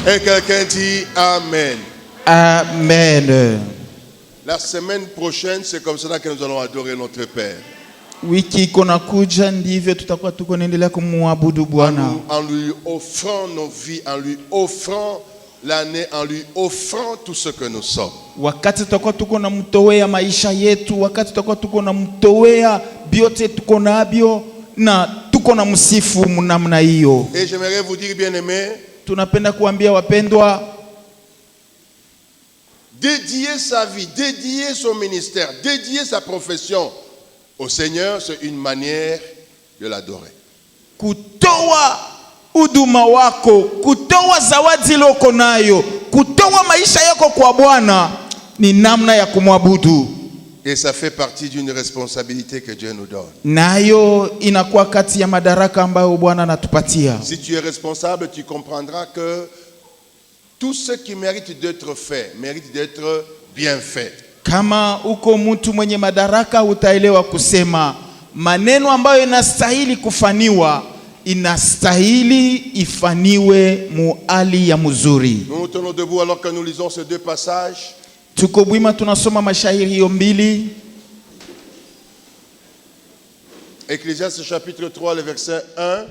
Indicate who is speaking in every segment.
Speaker 1: Et quelqu'un dit Amen.
Speaker 2: Amen.
Speaker 1: La semaine prochaine, c'est comme cela que nous allons adorer notre Père.
Speaker 2: Wiki kona kuja ndivyo tutakuwa tuko naendelea kumwabudu Bwana.
Speaker 1: En lui offrant nos vies, en lui offrant l'année, en lui offrant tout ce que nous sommes.
Speaker 2: Wakati tutakuwa tuko na mtowea maisha yetu, wakati tutakuwa tuko na mtowea biote tuko nabyo na tuko na msifu namna hiyo.
Speaker 1: Et j'aimerais vous dire, bien-aimés,
Speaker 2: tunapenda kuambia wapendwa,
Speaker 1: dédier sa vie, dédier son ministère, dédier sa profession au Seigneur, c'est une manière de l'adorer.
Speaker 2: Kutoa huduma wako, kutoa zawadi loko nayo, kutoa maisha yako kwa Bwana ni namna ya kumwabudu.
Speaker 1: Et ça fait partie d'une responsabilité que Dieu nous donne.
Speaker 2: Nayo inakuwa kati ya madaraka ambayo Bwana anatupatia.
Speaker 1: Si tu es responsable, tu comprendras que tout ce qui mérite d'être fait, mérite d'être bien fait.
Speaker 2: Kama uko mtu mwenye madaraka utaelewa kusema maneno ambayo inastahili kufaniwa inastahili ifaniwe muali ya mzuri.
Speaker 1: Nous nous tenons debout alors que nous lisons ces deux passages.
Speaker 2: Tuko bwima tunasoma mashairi hiyo mbili.
Speaker 1: Ecclésiaste chapitre 3 le verset 1.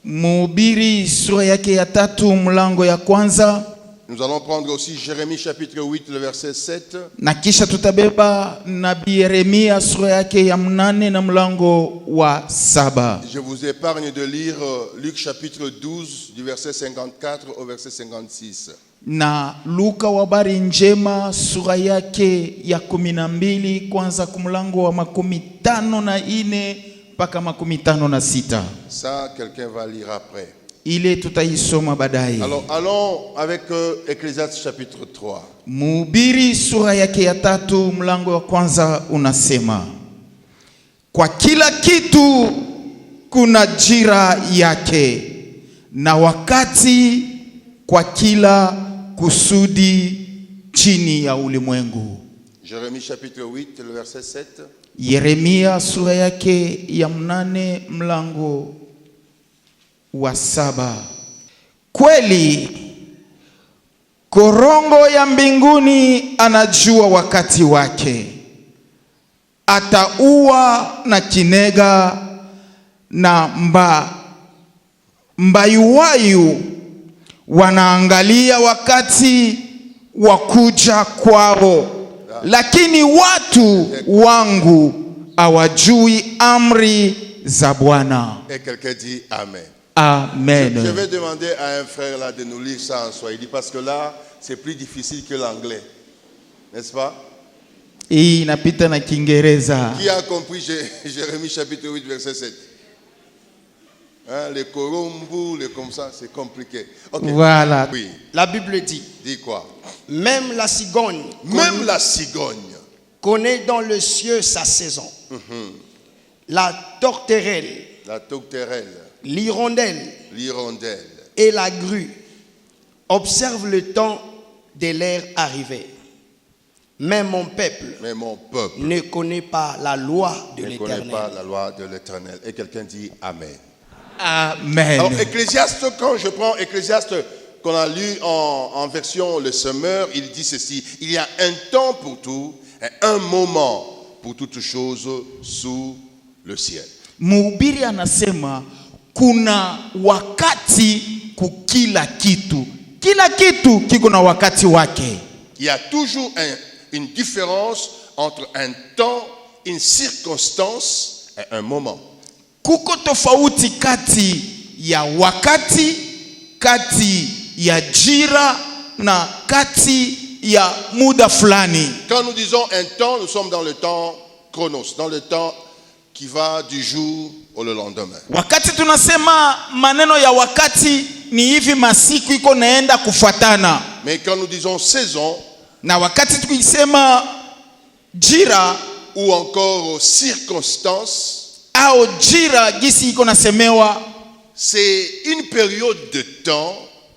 Speaker 2: Mhubiri sura yake ya 3 mlango ya kwanza.
Speaker 1: Nous allons prendre aussi Jérémie chapitre 8 le verset 7.
Speaker 2: Na kisha tutabeba nabii Yeremia sura yake ya 8 na mlango wa 7.
Speaker 1: Je vous épargne de lire Luc chapitre 12 du verset 54 au verset 56.
Speaker 2: Na Luka wa habari njema sura yake ya 12 kwanza kumlango wa 54 mpaka 56.
Speaker 1: Ça quelqu'un va lire après.
Speaker 2: Ile tutaisoma baadaye.
Speaker 1: Alors allons avec Ecclésiaste chapitre 3.
Speaker 2: Mhubiri sura yake ya 3 mlango wa kwanza unasema, kwa kila kitu kuna jira yake na wakati kwa kila kusudi chini ya ulimwengu.
Speaker 1: Jérémie chapitre 8 le verset 7.
Speaker 2: Yeremia sura yake ya 8 mlango wa 7. Kweli korongo ya mbinguni anajua wakati wake, ataua na kinega na mbayuwayu wanaangalia wakati wa kuja kwao, lakini watu wangu hawajui amri za Bwana.
Speaker 1: Et quelqu'un dit Amen.
Speaker 2: Amen.
Speaker 1: Je vais demander à un frère là de nous lire ça en swahili parce que là c'est plus difficile que l'anglais, n'est-ce pas?
Speaker 2: Hii inapita na Kiingereza.
Speaker 1: Qui a compris Jérémie chapitre 8 verset 7? Hein, les corombu, les comme ça, c'est compliqué. Okay.
Speaker 2: Voilà.
Speaker 1: Oui.
Speaker 3: La Bible dit.
Speaker 1: Dis quoi?
Speaker 3: Même la cigogne.
Speaker 1: Même la cigogne
Speaker 3: connaît dans le ciel sa saison. La tourterelle.
Speaker 1: La tourterelle.
Speaker 3: L'hirondelle.
Speaker 1: L'hirondelle.
Speaker 3: Et la grue observent le temps de leur arrivée. Mais mon peuple ne connaît pas la loi de l'Éternel.
Speaker 1: Ne connaît pas la loi de l'Éternel. Et quelqu'un dit Amen.
Speaker 2: Amen.
Speaker 1: Alors Ecclésiaste, quand je prends Ecclésiaste qu'on a lu en version le Semeur, il dit ceci: il y a un temps pour tout et un moment pour toutes choses sous le ciel.
Speaker 2: Mhubiri anasema kuna wakati kukila kitu. Kila kitu kiko na wakati wake.
Speaker 1: Il y a toujours une différence entre un temps, une circonstance et un moment.
Speaker 2: Kuko tofauti kati ya wakati, kati ya jira na kati ya muda fulani.
Speaker 1: Quand nous disons un temps, nous sommes dans le temps chronos, dans le temps qui va du jour au lendemain.
Speaker 2: Wakati tunasema maneno ya wakati ni hivi masiku iko naenda kufuatana.
Speaker 1: Mais quand nous disons saison,
Speaker 2: na wakati tukisema jira
Speaker 1: ou encore circonstance,
Speaker 2: au jira gisi iko nasemewa,
Speaker 1: c'est une période de temps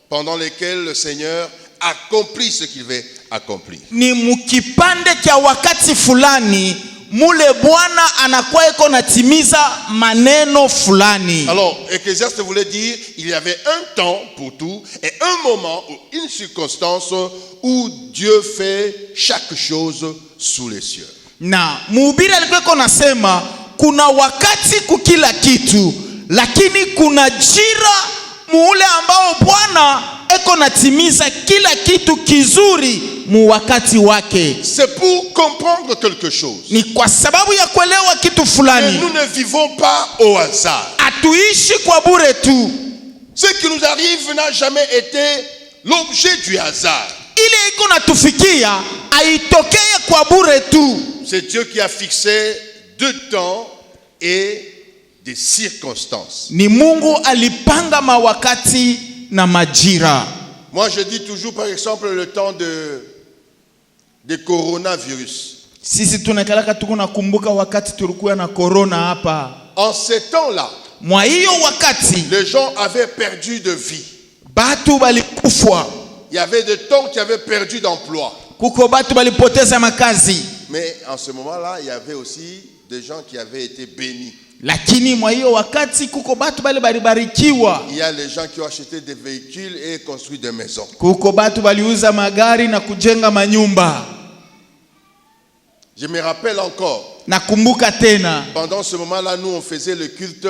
Speaker 1: pendant laquelle le Seigneur accomplit ce qu'il veut accomplir.
Speaker 2: Ni mukipande kia wakati fulani mule Bwana anakuwa iko natimiza maneno fulani.
Speaker 1: Alors, Ecclésiaste voulait dire, il y avait un temps pour tout et un moment ou une circonstance où Dieu fait chaque chose sous les cieux.
Speaker 2: Na mhubiri alikuwa iko nasema kuna wakati kukila kitu, lakini kuna jira muule ambao Bwana eko natimiza kila kitu kizuri mu wakati wake.
Speaker 1: C'est pour comprendre quelque chose.
Speaker 2: Ni kwa sababu ya kuelewa kitu fulani.
Speaker 1: Et nous ne vivons pas au hasard.
Speaker 2: Atuishi kwa bure tu.
Speaker 1: Ce qui nous arrive n'a jamais été l'objet du hasard.
Speaker 2: Ile iko natufikia aitokee kwa bure tu.
Speaker 1: C'est Dieu qui a fixé deux temps et des circonstances.
Speaker 2: Ni Mungu alipanga mawakati na majira.
Speaker 1: Moi je dis toujours par exemple le temps de coronavirus.
Speaker 2: Sisi tunakalaka tuko nakumbuka wakati tulikuwa na corona hapa.
Speaker 1: En ces temps-là,
Speaker 2: mwa hiyo wakati
Speaker 1: les gens avaient perdu de vie.
Speaker 2: Batu balikufwa.
Speaker 1: Il y avait des temps qui avaient perdu d'emploi.
Speaker 2: Kuko batu balipoteza makazi.
Speaker 1: Mais en ce moment-là, il y avait aussi des gens qui avaient été bénis.
Speaker 2: Lakini mwa hiyo wakati kuko batu bali baribarikiwa.
Speaker 1: Il y a les gens qui ont acheté des véhicules et construit des maisons.
Speaker 2: Kuko batu baliuza magari na kujenga manyumba.
Speaker 1: Je me rappelle encore.
Speaker 2: Nakumbuka tena.
Speaker 1: Pendant ce moment-là, nous on faisait le culte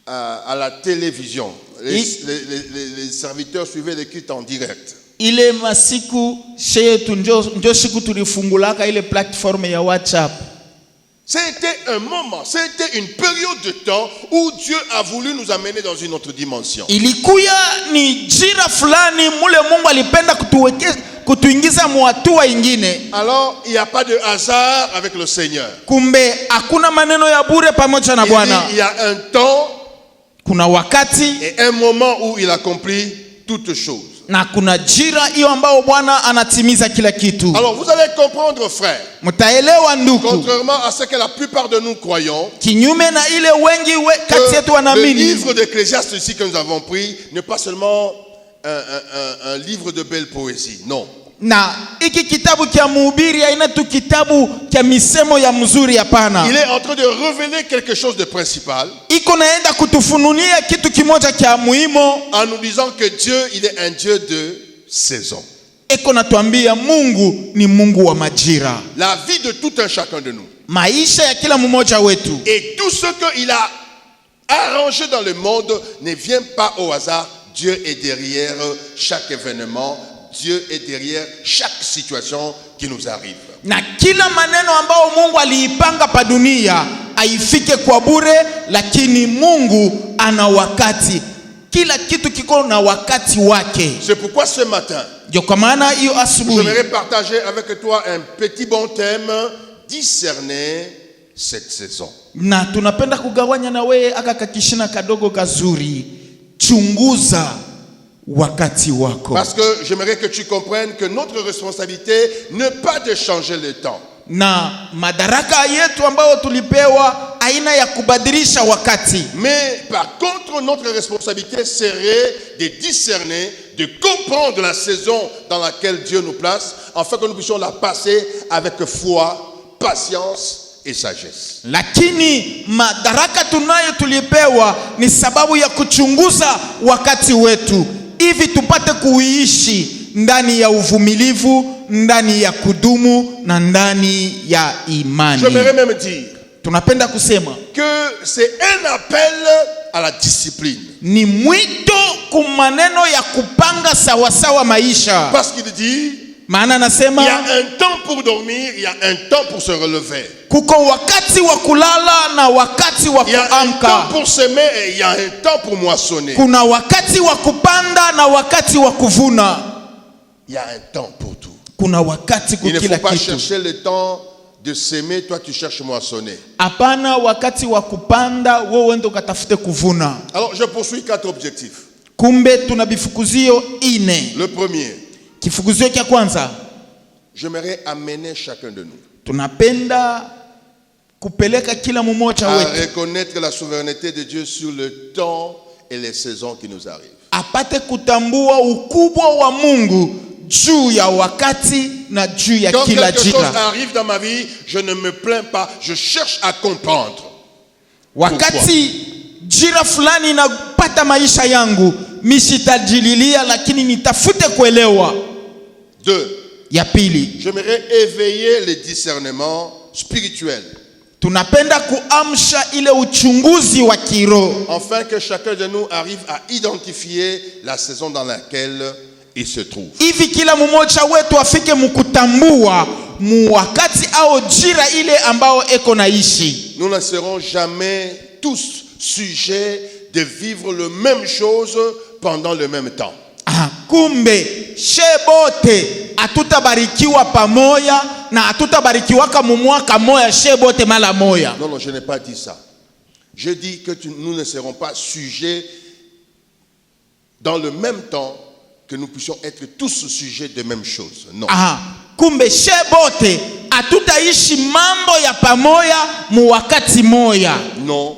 Speaker 1: à la télévision. Les serviteurs suivaient le culte en direct.
Speaker 2: Ile masiku shetu ndio siku tulifungulaka ile platform ya WhatsApp.
Speaker 1: C'était un moment, c'était une période de temps où Dieu a voulu nous amener dans une autre dimension.
Speaker 2: Ilikuya ni jira fulani mule Mungu alipenda kutuingiza muatua ingine.
Speaker 1: Alors, il n'y a pas de hasard avec le Seigneur.
Speaker 2: Kumbe hakuna maneno ya bure pamoja na Bwana.
Speaker 1: Il y a un temps,
Speaker 2: kuna wakati
Speaker 1: et un moment où il accomplit toutes choses.
Speaker 2: Na kuna jira hiyo ambao Bwana anatimiza kila kitu.
Speaker 1: Alors vous allez comprendre, frère.
Speaker 2: Mtaelewa ndugu.
Speaker 1: Contrairement à ce que la plupart de nous croyons,
Speaker 2: kinyume na ile wengi kati yetu wanaamini,
Speaker 1: le livre d'Ecclésiaste ici que nous avons pris n'est pas seulement un livre de belle poésie, non.
Speaker 2: Na iki kitabu kia mhubiri haina tu kitabu kia misemo ya mzuri, hapana.
Speaker 1: Il est en train de révéler quelque chose de principal.
Speaker 2: Iko naenda kutufunulia kitu kimoja kia muhimu,
Speaker 1: en nous disant que Dieu, il est un Dieu de saison.
Speaker 2: Iko natuambia Mungu ni Mungu wa majira.
Speaker 1: La vie de tout un chacun de nous.
Speaker 2: Maisha ya kila mmoja wetu.
Speaker 1: Et tout ce qu'il a arrangé dans le monde ne vient pas au hasard. Dieu est derrière chaque événement. Dieu est derrière chaque situation qui nous arrive.
Speaker 2: Na kila maneno ambao Mungu aliipanga pa dunia haifike kwa bure, lakini Mungu ana wakati. Kila kitu kiko na wakati wake.
Speaker 1: C'est pourquoi ce matin,
Speaker 2: ndio kwa maana hiyo asubuhi
Speaker 1: j'aimerais partager avec toi un petit bon thème, discerner cette saison.
Speaker 2: Na tunapenda kugawanya na wewe aka kakishina kadogo kazuri, chunguza wakati wako.
Speaker 1: Parce que j'aimerais que tu comprennes que notre responsabilité n'est pas de changer le temps.
Speaker 2: Na madaraka yetu ambayo tulipewa aina ya kubadilisha wakati.
Speaker 1: Mais par contre, notre responsabilité serait de discerner, de comprendre la saison dans laquelle Dieu nous place, afin que nous puissions la passer avec foi, patience et sagesse.
Speaker 2: Lakini madaraka tunayo tulipewa ni sababu ya kuchunguza wakati wetu, hivi tupate kuishi ndani ya uvumilivu, ndani ya kudumu na ndani ya imani.
Speaker 1: J'aimerais même dire
Speaker 2: tunapenda kusema
Speaker 1: que c'est un appel à la discipline.
Speaker 2: Ni mwito kumaneno ya kupanga sawa sawa maisha.
Speaker 1: Parce qu'il dit,
Speaker 2: maana nasema
Speaker 1: il y a un temps pour dormir, il y a un temps pour se relever.
Speaker 2: Kuko wakati wa kulala na wakati wa kuamka.
Speaker 1: Il y a un temps pour semer et il y a un temps pour moissonner.
Speaker 2: Kuna wakati wa kupanda na wakati wa kuvuna.
Speaker 1: Il y a un temps pour tout.
Speaker 2: Kuna wakati
Speaker 1: il ne faut pas
Speaker 2: kitu.
Speaker 1: Chercher le temps de semer, toi tu cherches moissonner.
Speaker 2: Hapana, wakati wa kupanda wewe ndo katafute kuvuna.
Speaker 1: Alors je poursuis 4 objectifs.
Speaker 2: Kumbe tuna bifukuzio 4.
Speaker 1: Le premier,
Speaker 2: kifukuzio cha kwanza,
Speaker 1: j'aimerais amener chacun de nous
Speaker 2: tunapenda kupeleka kila mmoja
Speaker 1: à
Speaker 2: wetu
Speaker 1: reconnaître la souveraineté de Dieu sur le temps et les saisons qui nous arrivent.
Speaker 2: apate kutambua ukubwa wa Mungu juu ya wakati na juu ya
Speaker 1: Quand
Speaker 2: kila
Speaker 1: quelque chose
Speaker 2: jira.
Speaker 1: arrive dans ma vie, je ne me plains pas, je cherche à comprendre.
Speaker 2: Wakati jira fulani inapata maisha yangu, mimi sitajililia, lakini nitafute kuelewa.
Speaker 1: 2.
Speaker 2: Ya pili,
Speaker 1: J'aimerais éveiller le discernement spirituel,
Speaker 2: tunapenda kuamsha ile uchunguzi wa kiroho,
Speaker 1: afin que chacun de nous arrive à identifier la saison dans laquelle il se trouve.
Speaker 2: hivi kila mmoja wetu afike mkutambua wakati au jira ile ambao eko naishi.
Speaker 1: Nous ne serons jamais tous sujets de vivre le même chose pendant le même temps.
Speaker 2: Kumbe shebote atutabarikiwa pamoja na atutabarikiwa kama mwaka moya shebote mala moya.
Speaker 1: Non, je n'ai pas dit ça. Je dis que nous ne serons pas sujets dans le même temps que nous puissions être tous sujets de même chose. Non.
Speaker 2: Kumbe shebote atutaishi mambo ya pamoja mu wakati moya.
Speaker 1: Non.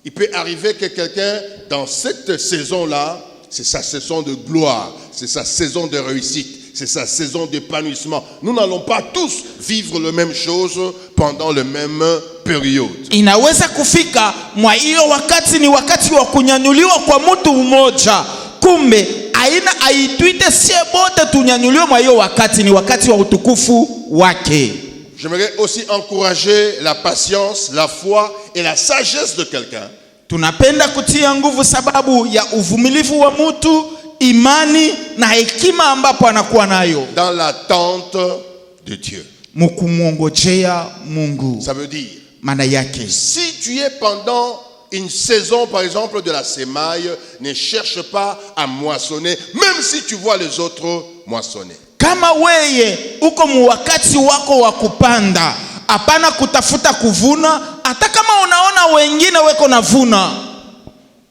Speaker 1: Il peut arriver que quelqu'un dans cette saison-là, c'est sa saison de gloire, c'est sa saison de réussite, c'est sa saison d'épanouissement. Nous n'allons pas tous vivre la même chose pendant la même période.
Speaker 2: Inaweza kufika mwa hiyo wakati ni wakati wa kunyanyuliwa kwa mtu mmoja. Kumbe aina aituite shebote tunyanyuliwe mwa hiyo wakati ni wakati wa utukufu wake.
Speaker 1: J'aimerais aussi encourager la patience, la foi et la sagesse de quelqu'un.
Speaker 2: Tunapenda kutia nguvu sababu ya uvumilivu wa mtu, imani na hekima ambapo anakuwa nayo
Speaker 1: dans l'attente de Dieu.
Speaker 2: Mukumuongojea Mungu.
Speaker 1: Ça veut dire,
Speaker 2: maana yake,
Speaker 1: si tu es pendant une saison par exemple de la semaille, ne cherche pas à moissonner, même si tu vois les autres moissonner.
Speaker 2: Kama weye uko mu wakati wako wa kupanda, hapana kutafuta kuvuna, hata kama unaona wengine weko navuna.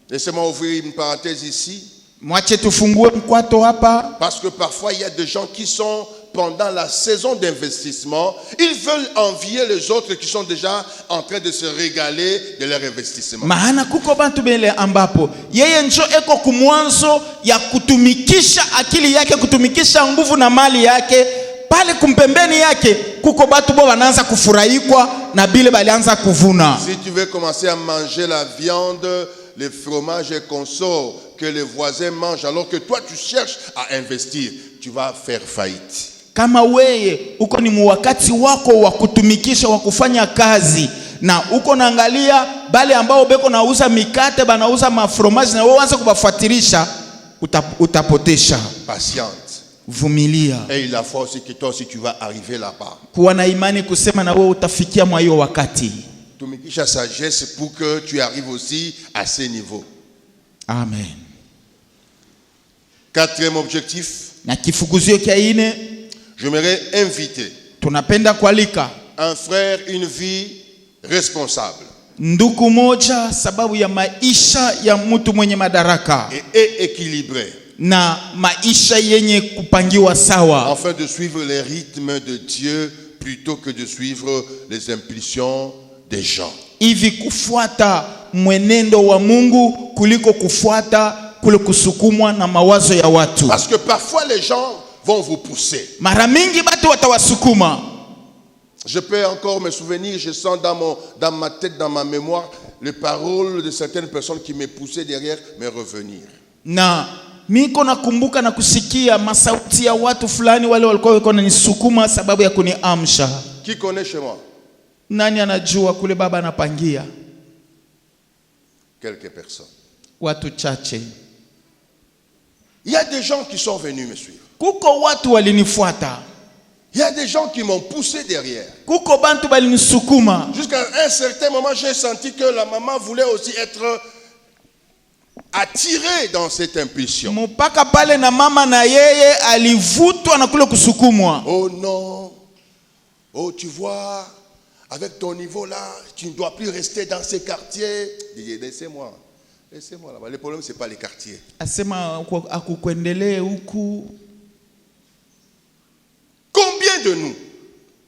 Speaker 1: Laissez-moi ouvrir une parenthèse ici.
Speaker 2: Mwache tufungue mkwato hapa.
Speaker 1: Parce que parfois il y a des gens qui sont pendant la saison d'investissement, ils veulent envier les autres qui sont déjà en train de se régaler de leur investissement.
Speaker 2: Maana kuko bantu bele ambapo yeye njo eko kumwanzo ya kutumikisha akili yake, kutumikisha nguvu na mali yake, pale kumpembeni yake kuko batu bo wanaanza kufurahikwa na bile balianza kuvuna.
Speaker 1: Si tu veux commencer à manger la viande, les fromages et consorts que les voisins mangent alors que toi tu cherches à investir, tu vas faire faillite.
Speaker 2: Kama weye uko ni wakati wako wa kutumikisha, wa kufanya kazi, na uko naangalia bale ambao beko nauza mikate, banauza mafromaji, na wewe uanze kubafuatilisha, utapotesha.
Speaker 1: Patiente.
Speaker 2: Vumilia.
Speaker 1: Et il a foi aussi que toi aussi tu vas arriver là-bas.
Speaker 2: Kuwa na imani kusema na wewe utafikia mwa hiyo wakati.
Speaker 1: Tumikisha sagesse pour que tu arrives aussi à ce niveau.
Speaker 2: Amen.
Speaker 1: Quatrième objectif.
Speaker 2: Na kifukuzio kia ine,
Speaker 1: j'aimerais inviter
Speaker 2: tunapenda kualika
Speaker 1: un frère, une vie responsable.
Speaker 2: Ndugu moja sababu ya maisha ya mtu mwenye madaraka.
Speaker 1: Et équilibré.
Speaker 2: Na maisha yenye kupangiwa sawa.
Speaker 1: Afin de suivre les rythmes de Dieu plutôt que de suivre les impulsions des gens.
Speaker 2: Hivi kufuata mwenendo wa Mungu kuliko kufuata kule kusukumwa na mawazo ya watu.
Speaker 1: Parce que parfois les gens vont vous pousser.
Speaker 2: Mara mingi batu watawasukuma.
Speaker 1: Je peux encore me souvenir, je sens dans ma tête, dans ma mémoire, les paroles de certaines personnes qui me poussaient derrière me revenir.
Speaker 2: Na miko nakumbuka na kusikia masauti ya watu fulani wale walikuwa wako nisukuma sababu ya kuniamsha.
Speaker 1: Qui connaît chez moi?
Speaker 2: Nani anajua kule baba anapangia?
Speaker 1: Quelques personnes.
Speaker 2: Watu chache.
Speaker 1: Il y a des gens qui sont venus me suivre.
Speaker 2: Kuko watu walinifuata.
Speaker 1: Il y a des gens qui m'ont poussé derrière.
Speaker 2: Kuko bantu balinisukuma.
Speaker 1: Jusqu'à un certain moment, j'ai senti que la maman voulait aussi être attirée dans cette impulsion.
Speaker 2: Mpaka pale na mama na yeye alivutwa na kule kusukumwa.
Speaker 1: Oh non. Oh, tu vois, avec ton niveau là, tu ne dois plus rester dans ces quartiers. Laissez-moi. Laissez-moi là-bas. Le problème, ce n'est pas les quartiers.
Speaker 2: Asema akukwendele huku.
Speaker 1: Combien de nous?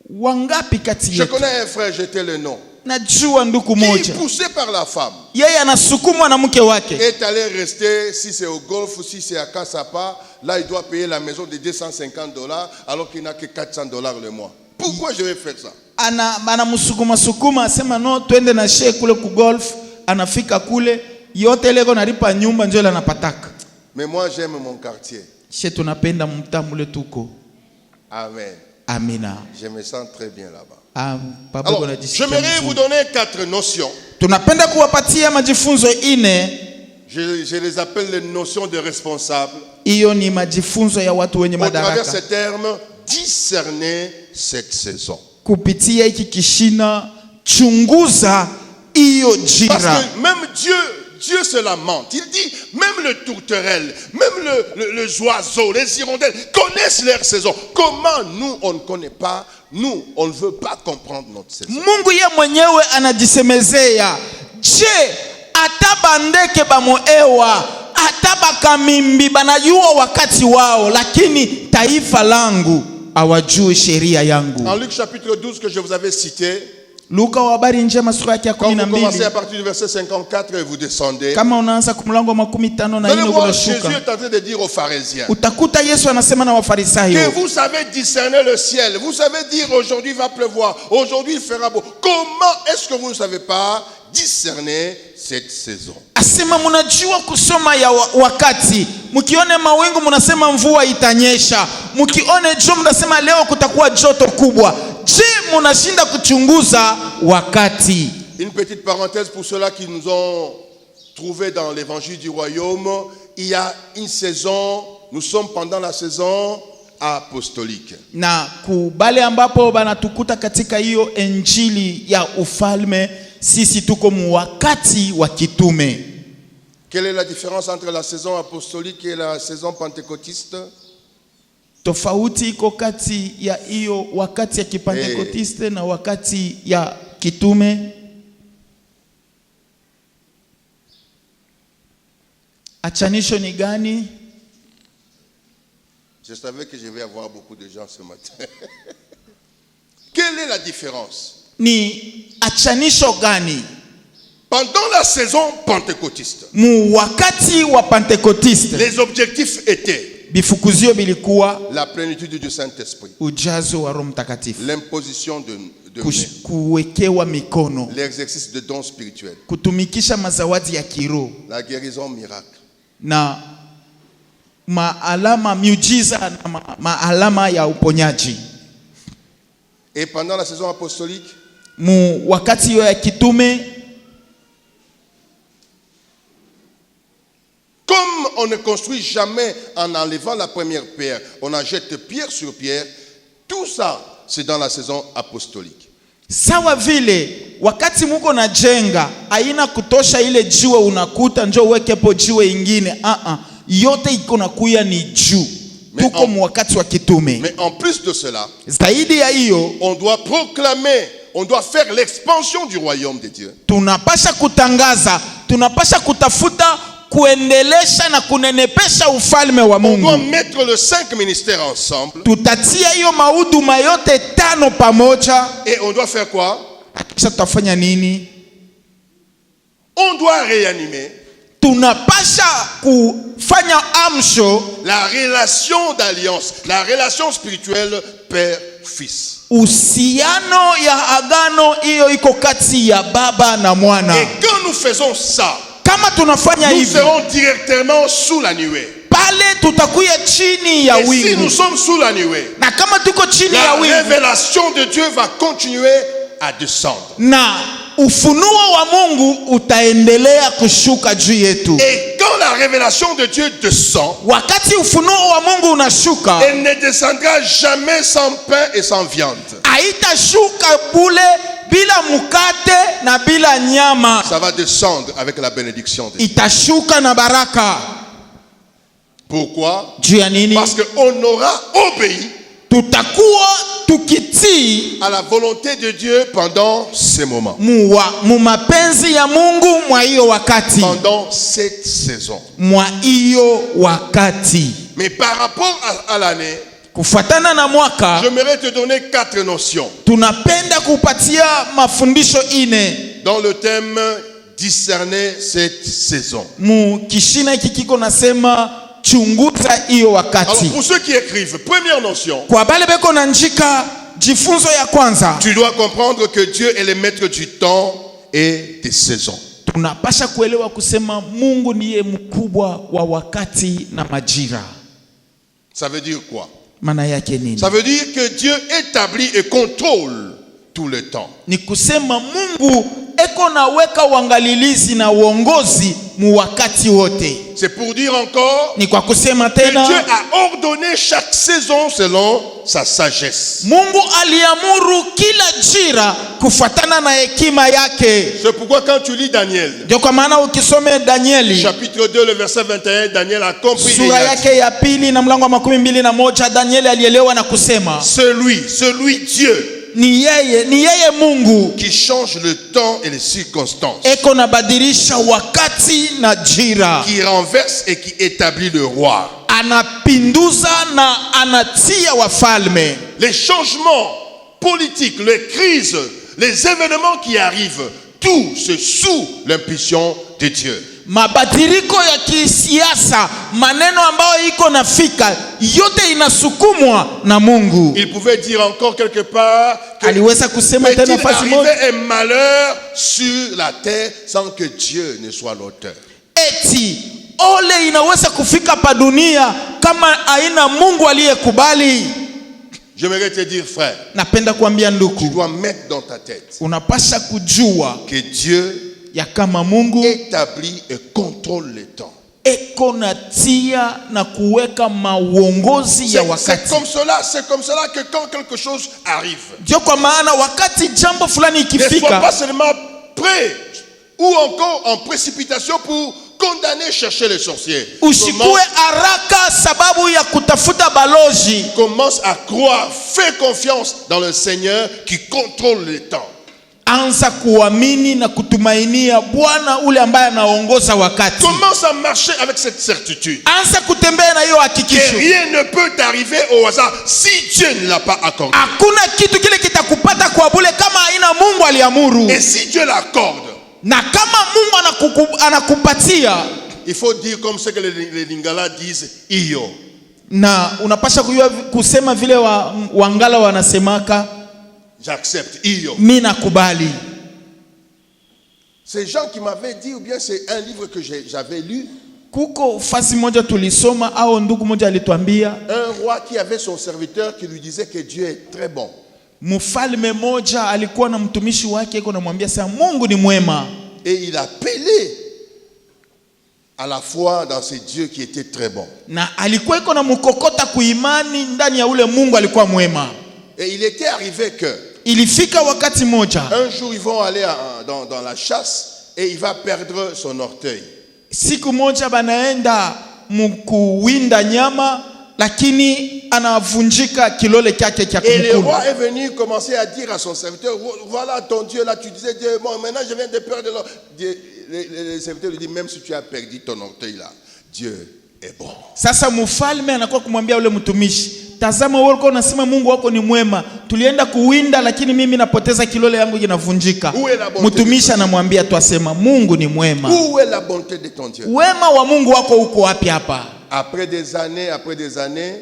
Speaker 2: Wangapi kati yetu?
Speaker 1: Je connais un frère, j'étais le nom.
Speaker 2: Najua ndugu
Speaker 1: qui,
Speaker 2: moja,
Speaker 1: poussé par la femme,
Speaker 2: yeye anasukumwa na mke wake,
Speaker 1: est allé rester, si c'est au Golfe, si c'est à Kassapa, là il doit payer la maison de $250 alors qu'il n'a que $400 le mois. Pourquoi je vais faire ça?
Speaker 2: Anamsukuma asema no, twende na shehe kule ku golf. Anafika kule yote lego nalipa nyumba njoo anapataka.
Speaker 1: Mais moi j'aime mon quartier.
Speaker 2: Shehe tunapenda mtaa mule tuko.
Speaker 1: Amen.
Speaker 2: Amina.
Speaker 1: Je me sens très bien là-bas.
Speaker 2: Alors,
Speaker 1: j'aimerais vous donner 4 notions.
Speaker 2: Tunapenda kuwapatia majifunzo ine.
Speaker 1: Je les appelle les notions de responsable.
Speaker 2: Iyo ni majifunzo ya watu wenye madaraka.
Speaker 1: Au travers ce terme, discerner cette saison.
Speaker 2: Kupitia hiki kishina, chunguza iyo jira.
Speaker 1: Parce que même Dieu se lamente. Il dit, même le tourterelle, même les oiseaux, les hirondelles connaissent leur saison. Comment nous, on ne connaît pas, nous, on ne veut pas comprendre notre saison.
Speaker 2: Mungu ye mwenyewe anajisemezea, je, atabandeke bamoewa, atabakamimbi banajua wakati wao, lakini taifa langu hawajui sheria yangu.
Speaker 1: En Luc chapitre 12 que je vous avais cité,
Speaker 2: Luka wa habari njema sura yake ya 12.
Speaker 1: Quand vous commencez à partir du verset 54 et vous descendez,
Speaker 2: kama unaanza kumlango wa 54 na
Speaker 1: vous allez voir
Speaker 2: unashuka,
Speaker 1: Jésus est en train de dire aux pharisiens
Speaker 2: utakuta Yesu anasema na Wafarisayo,
Speaker 1: que vous savez discerner le ciel, vous savez dire aujourd'hui va pleuvoir, aujourd'hui il fera beau. Comment est-ce que vous ne savez pas discerner cette saison?
Speaker 2: asema mnajua kusoma ya wakati, mkione mawingu mnasema mvua itanyesha, mkione jua mnasema leo kutakuwa joto kubwa. Je, mnashinda kuchunguza wakati?
Speaker 1: Une petite parenthèse pour ceux-là qui nous ont trouvé dans l'évangile du royaume. Il y a une saison, nous sommes pendant la saison apostolique.
Speaker 2: Na kubale ambapo banatukuta katika hiyo injili ya ufalme, sisi tuko mu wakati wa kitume.
Speaker 1: Quelle est la différence entre la saison apostolique et la saison pentecôtiste?
Speaker 2: Tofauti iko kati ya hiyo wakati ya kipentekotiste na wakati ya kitume. Achanisho ni gani?
Speaker 1: Je savais que je vais avoir beaucoup de gens ce matin. Quelle est la différence?
Speaker 2: Ni achanisho gani?
Speaker 1: Pendant la saison pentecôtiste,
Speaker 2: Mu wakati wa pentekotiste,
Speaker 1: les objectifs étaient
Speaker 2: bifukuzio bilikuwa
Speaker 1: la plénitude du Saint-Esprit,
Speaker 2: ujazo wa Roho Mtakatifu,
Speaker 1: l'imposition de mains,
Speaker 2: kuwekewa mikono,
Speaker 1: l'exercice de dons spirituels,
Speaker 2: kutumikisha mazawadi ya kiroho,
Speaker 1: la guérison miracle,
Speaker 2: na maalama miujiza na maalama ya uponyaji.
Speaker 1: et pendant la saison apostolique,
Speaker 2: Mu wakati ya kitume,
Speaker 1: comme on ne construit jamais en enlevant la première pierre, on en jette pierre sur pierre, tout ça c'est dans la saison apostolique.
Speaker 2: sawa vile wakati muko na jenga haina kutosha ile jiwe unakuta njoo wekepo jiwe ingine, yote iko nakuya ni juu. Tuko mu wakati wa kitume.
Speaker 1: Mais en plus de cela,
Speaker 2: zaidi ya hiyo,
Speaker 1: on doit proclamer, on doit faire l'expansion du royaume de Dieu.
Speaker 2: Tunapasha kutangaza, tunapasha kutafuta kuendelesha na kunenepesha ufalme wa Mungu.
Speaker 1: On doit mettre les 5 ministères ensemble.
Speaker 2: Tutatia hiyo mahuduma yote 5 pamoja.
Speaker 1: Et on doit faire quoi?
Speaker 2: Kisha tutafanya nini?
Speaker 1: On doit réanimer.
Speaker 2: Tunapasha kufanya amsho
Speaker 1: La relation d'alliance, la relation spirituelle père-fils.
Speaker 2: Uhusiano ya agano hiyo iko kati ya baba na mwana.
Speaker 1: Et quand nous faisons ça,
Speaker 2: kama tunafanya
Speaker 1: nous
Speaker 2: hivi,
Speaker 1: serons directement sous la nuée.
Speaker 2: pale tutakuya chini ya
Speaker 1: Et si
Speaker 2: wingu.
Speaker 1: nous sommes sous la nuée,
Speaker 2: Na kama tuko chini
Speaker 1: la
Speaker 2: ya wingu,
Speaker 1: révélation de Dieu va continuer à descendre.
Speaker 2: na ufunuo wa Mungu utaendelea kushuka juu yetu.
Speaker 1: Et quand la révélation de Dieu descend,
Speaker 2: Wakati ufunuo wa Mungu unashuka,
Speaker 1: elle ne descendra jamais sans pain et sans viande.
Speaker 2: haitashuka bule bila mukate na bila nyama.
Speaker 1: Ça va descendre avec la bénédiction de Dieu.
Speaker 2: Itashuka na baraka.
Speaker 1: Pourquoi?
Speaker 2: Juu ya nini?
Speaker 1: Parce qu'on aura obéi
Speaker 2: Tutakuwa tukitii
Speaker 1: à la volonté de Dieu pendant ces moments,
Speaker 2: mu mapenzi ya Mungu mwa hiyo wakati,
Speaker 1: pendant cette saison.
Speaker 2: mwa hiyo wakati.
Speaker 1: Mais par rapport à l'année,
Speaker 2: Kufuatana na mwaka,
Speaker 1: j'aimerais te donner 4 notions.
Speaker 2: Tunapenda kupatia mafundisho ine.
Speaker 1: Dans le thème discerner cette saison.
Speaker 2: Kishina hiki kiko nasema chunguza hiyo wakati.
Speaker 1: Alors pour ceux qui écrivent, première notion.
Speaker 2: Kwa bale beko na njika, jifunzo ya kwanza.
Speaker 1: Tu dois comprendre que Dieu est le maître du temps et des saisons.
Speaker 2: Tunapasha kuelewa kusema Mungu ndiye mkubwa wa wakati na majira.
Speaker 1: Ça veut dire quoi?
Speaker 2: Maana yake nini?
Speaker 1: Ça veut dire que Dieu établit et contrôle tout le temps.
Speaker 2: Ni kusema Mungu eko naweka uangalilizi na uongozi mu wakati wote.
Speaker 1: C'est pour dire encore
Speaker 2: Ni kwa kusema
Speaker 1: que
Speaker 2: tena
Speaker 1: Dieu a ordonné chaque saison selon sa sagesse.
Speaker 2: Mungu aliamuru kila jira kufuatana na hekima yake.
Speaker 1: C'est pourquoi quand tu lis Daniel,
Speaker 2: Ndio kwa maana ukisome Danieli
Speaker 1: chapitre 2 le verset 21, Daniel a compris.
Speaker 2: Sura yake ya pili na mlango wa 21, Danieli alielewa na kusema
Speaker 1: celui Dieu
Speaker 2: ni yeye Mungu
Speaker 1: qui change le temps et les circonstances,
Speaker 2: eko na badilisha wakati na jira,
Speaker 1: qui renverse et qui établit le roi,
Speaker 2: anapinduza na anatia wafalme.
Speaker 1: Les changements politiques, les crises, les événements qui arrivent, tout c'est sous l'impulsion de Dieu.
Speaker 2: Mabadiliko ya kisiasa, maneno ambayo iko nafika, yote inasukumwa na Mungu.
Speaker 1: Il pouvait dire encore quelque part que
Speaker 2: aliweza kusema tena fasi moja,
Speaker 1: un malheur sur la terre sans que Dieu ne soit l'auteur.
Speaker 2: Eti ole inaweza kufika pa dunia kama haina Mungu aliyekubali.
Speaker 1: J'aimerais te dire, frère,
Speaker 2: napenda kuambia ndugu,
Speaker 1: tu dois mettre dans ta tête
Speaker 2: unapasha kujua
Speaker 1: que Dieu
Speaker 2: ya kama Mungu
Speaker 1: établit et contrôle le temps.
Speaker 2: Eko natia na kuweka mauongozi ya wakati.
Speaker 1: C'est comme cela que quand quelque chose arrive,
Speaker 2: ndio kwa maana wakati jambo fulani ikifika,
Speaker 1: ne sois pas seulement prêt ou encore en précipitation pour condamner, chercher les sorciers.
Speaker 2: Usikue haraka sababu ya kutafuta balozi.
Speaker 1: Commence à croire, fais confiance dans le Seigneur qui contrôle le temps.
Speaker 2: Anza kuamini na kutumainia Bwana ule ambaye anaongoza wakati.
Speaker 1: Commence à marcher avec cette certitude.
Speaker 2: Anza kutembea na hiyo hakikisho.
Speaker 1: Rien ne peut t'arriver au hasard si Dieu ne l'a pas accordé.
Speaker 2: Hakuna kitu kile kitakupata kwa bure kama haina Mungu aliamuru.
Speaker 1: Et si Dieu l'accorde,
Speaker 2: na kama Mungu anakupatia,
Speaker 1: il faut dire comme ce que les Lingala disent, iyo.
Speaker 2: Na unapasha kusema vile Wangala wanasemaka,
Speaker 1: j'accepte, iyo.
Speaker 2: Mimi nakubali.
Speaker 1: C'est Jean qui m'avait dit, ou bien c'est un livre que j'avais lu.
Speaker 2: Kuko fasi moja tulisoma au ndugu moja alituambia,
Speaker 1: un roi qui avait son serviteur qui lui disait que Dieu est très bon.
Speaker 2: Mfalme moja alikuwa na mtumishi wake iko namwambia sasa Mungu ni mwema.
Speaker 1: Et il appelait à la foi dans ce Dieu qui était très bon.
Speaker 2: Na alikuwa iko na mkokota kuimani ndani ya ule Mungu alikuwa mwema.
Speaker 1: Et il était arrivé que
Speaker 2: ilifika wakati moja,
Speaker 1: un jour ils vont aller dans la chasse et il va perdre son orteil.
Speaker 2: Siku moja banaenda mkuwinda nyama lakini anavunjika kilole chake cha kumkula.
Speaker 1: Et le roi est venu commencer à dire à son serviteur, voilà ton Dieu là, tu disais Dieu, bon maintenant je viens de perdre l'orteil. Le serviteur lui dit, même si tu as perdu ton orteil là, Dieu est bon.
Speaker 2: Sasa mfalme anakuwa kumwambia ule mtumishi, tazama wewe uko unasema Mungu wako ni mwema, tulienda kuwinda lakini mimi napoteza kilole yangu kinavunjika. Mtumishi anamwambia twasema Mungu ni mwema.
Speaker 1: Où est la bonté de ton Dieu?
Speaker 2: Wema wa Mungu wako uko wapi hapa?
Speaker 1: Après des années,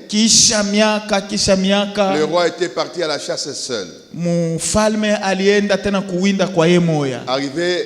Speaker 2: kisha miaka,
Speaker 1: le roi était parti à la chasse seul.
Speaker 2: Mfalme alienda tena kuwinda kwa yeye moya.
Speaker 1: Arrivé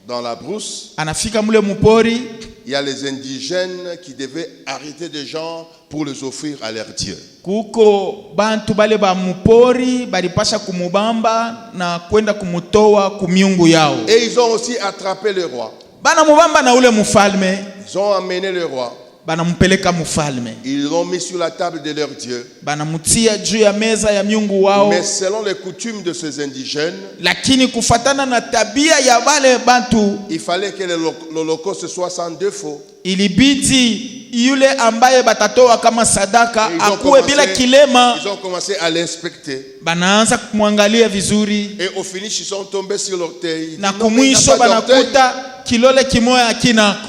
Speaker 1: dans la brousse,
Speaker 2: anafika mule mpori,
Speaker 1: il y a les indigènes qui devaient arrêter des gens pour les offrir à leur Dieu.
Speaker 2: Kuko bantu bale ba mpori balipasha kumubamba na kwenda kumutoa kumiungu yao.
Speaker 1: Et ils ont aussi attrapé le roi.
Speaker 2: Bana mubamba na ule mfalme.
Speaker 1: Ils ont amené le roi.
Speaker 2: Banampeleka mfalme.
Speaker 1: Ils l'ont mis sur la table de leur Dieu.
Speaker 2: Banamutia juu ya meza ya miungu wao.
Speaker 1: Mais selon les coutumes de ces indigènes,
Speaker 2: lakini kufatana na tabia ya wale bantu,
Speaker 1: il fallait que l'holocauste soit sans défaut.
Speaker 2: Ilibidi yule ambaye batatoa kama sadaka akuwe bila kilema.
Speaker 1: Ils ont commencé à l'inspecter.
Speaker 2: Banaanza kumwangalia vizuri.
Speaker 1: Et au finish ils sont tombés sur l'orteil.
Speaker 2: Na kumwisho banakuta kilole kimoya kinako.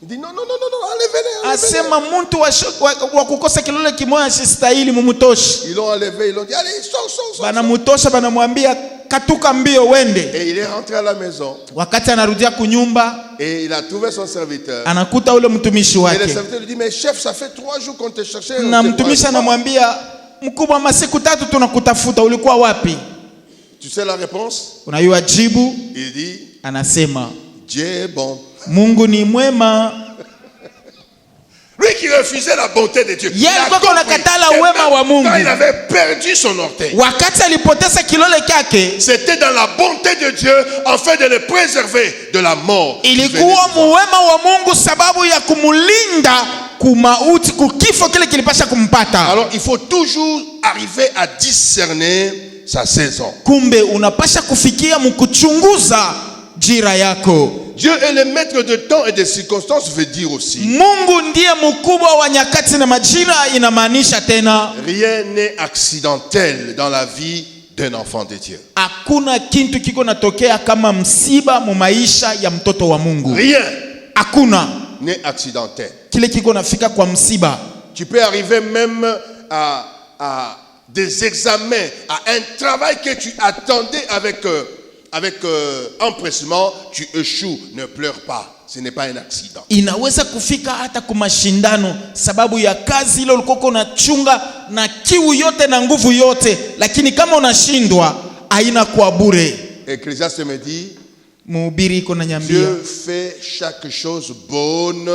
Speaker 1: dit non, enlevez-les.
Speaker 2: Asema muntu wa kukosa kilole kimoja sistahili mumutoshe.
Speaker 1: Ils l'ont enlevé, ils l'ont dit allez, sors.
Speaker 2: Banamutosha, banamwambia katuka mbio wende.
Speaker 1: Et il est rentré à la maison.
Speaker 2: Wakati anarudia kunyumba,
Speaker 1: et il a trouvé son serviteur.
Speaker 2: Anakuta ule mtumishi
Speaker 1: Et
Speaker 2: wake.
Speaker 1: le serviteur lui dit mais chef, ça fait 3 jours qu'on te cherchait.
Speaker 2: Na mtumishi anamwambia mkubwa, masiku 3 tunakutafuta, ulikuwa wapi?
Speaker 1: Tu sais la réponse?
Speaker 2: Unayua jibu?
Speaker 1: Il dit
Speaker 2: Anasema
Speaker 1: Dieu est bon.
Speaker 2: Mungu ni mwema.
Speaker 1: Lui qui refusait la bonté de Dieu.
Speaker 2: Yeye alikuwa anakatala wema wa Mungu.
Speaker 1: Quand il avait perdu son orteil,
Speaker 2: Wakati alipoteza kilole chake,
Speaker 1: c'était dans la bonté de Dieu afin de le préserver de la mort.
Speaker 2: ilikuwa muwema wa Mungu sababu ya kumulinda kumauti, kukifo kile kilipasha kumpata.
Speaker 1: Alors il faut toujours arriver à discerner sa saison.
Speaker 2: Kumbe unapasha kufikia mkuchunguza jira yako.
Speaker 1: Dieu est le maître de temps et de circonstances veut dire aussi.
Speaker 2: Mungu ndiye mkubwa wa nyakati na majira, inamaanisha tena
Speaker 1: rien n'est accidentel dans la vie d'un enfant de Dieu.
Speaker 2: Hakuna kitu kiko natokea kama msiba mu maisha ya mtoto wa Mungu.
Speaker 1: Rien.
Speaker 2: Hakuna
Speaker 1: n'est accidentel.
Speaker 2: Kile kiko nafika kwa msiba.
Speaker 1: Tu peux arriver même à des examens, à un travail que tu attendais avec empressement, tu échoues, ne pleure pas. Ce n'est pas un accident.
Speaker 2: Inaweza kufika hata kumashindano sababu ya kazi ile ulikuwa unachunga na kiu yote na nguvu yote, lakini kama unashindwa haina kwa bure.
Speaker 1: Ecclésiaste me dit,
Speaker 2: mhubiri iko nanyambia,
Speaker 1: Dieu fait chaque chose bonne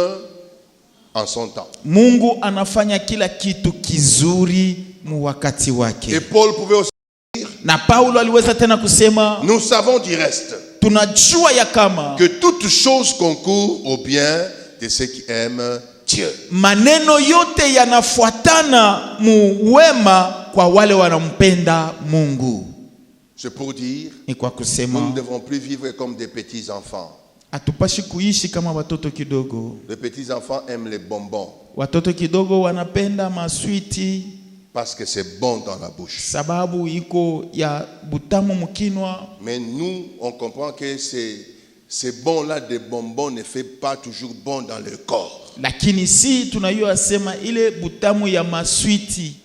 Speaker 1: en son temps.
Speaker 2: Mungu anafanya kila kitu kizuri mu wakati wake.
Speaker 1: Et Paul pouvait aussi dire,
Speaker 2: na Paulo aliweza tena kusema,
Speaker 1: nous savons du reste
Speaker 2: tunajua ya kama
Speaker 1: que toute chose concourt au bien de ceux qui aiment Dieu.
Speaker 2: Maneno yote yanafuatana muwema kwa wale wanampenda Mungu.
Speaker 1: C'est pour dire,
Speaker 2: ni kwa kusema,
Speaker 1: nous ne devons plus vivre comme des petits enfants.
Speaker 2: Hatupashi kuishi kama watoto kidogo.
Speaker 1: Les petits enfants aiment les bonbons.
Speaker 2: Watoto kidogo wanapenda maswiti
Speaker 1: parce que c'est bon dans la bouche.
Speaker 2: Sababu iko ya butamu mkinwa.
Speaker 1: Mais nous, on comprend que ces bons-là des bonbons ne fait pas toujours bon dans le corps.
Speaker 2: Lakini si tunayua sema ile butamu ya maswiti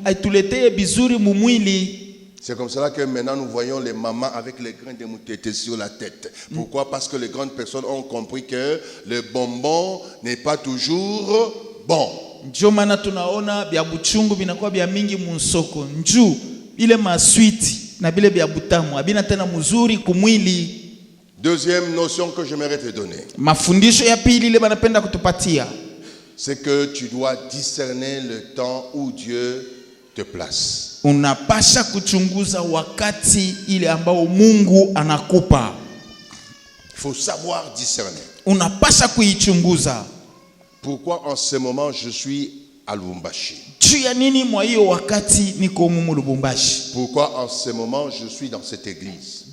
Speaker 2: aituletee bizuri mumwili.
Speaker 1: C'est comme cela que maintenant nous voyons les mamans avec les grains de moutarde sur la tête. Pourquoi? Parce que les grandes personnes ont compris que le bonbon n'est pas toujours bon.
Speaker 2: Ndio maana tunaona bya buchungu binakuwa bya mingi munsoko. Njuu ile maswiti na bile bya butamu abina tena mzuri kumwili.
Speaker 1: Deuxième notion que j'aimerais te donner.
Speaker 2: Mafundisho ya pili ile banapenda kutupatia,
Speaker 1: c'est que tu dois discerner le temps où Dieu te place.
Speaker 2: Unapasha kuchunguza wakati ile ambao Mungu anakupa.
Speaker 1: Il faut savoir discerner.
Speaker 2: Unapasha kuichunguza.
Speaker 1: Pourquoi en ce moment je suis à Lubumbashi? Pourquoi en ce moment je suis dans cette église?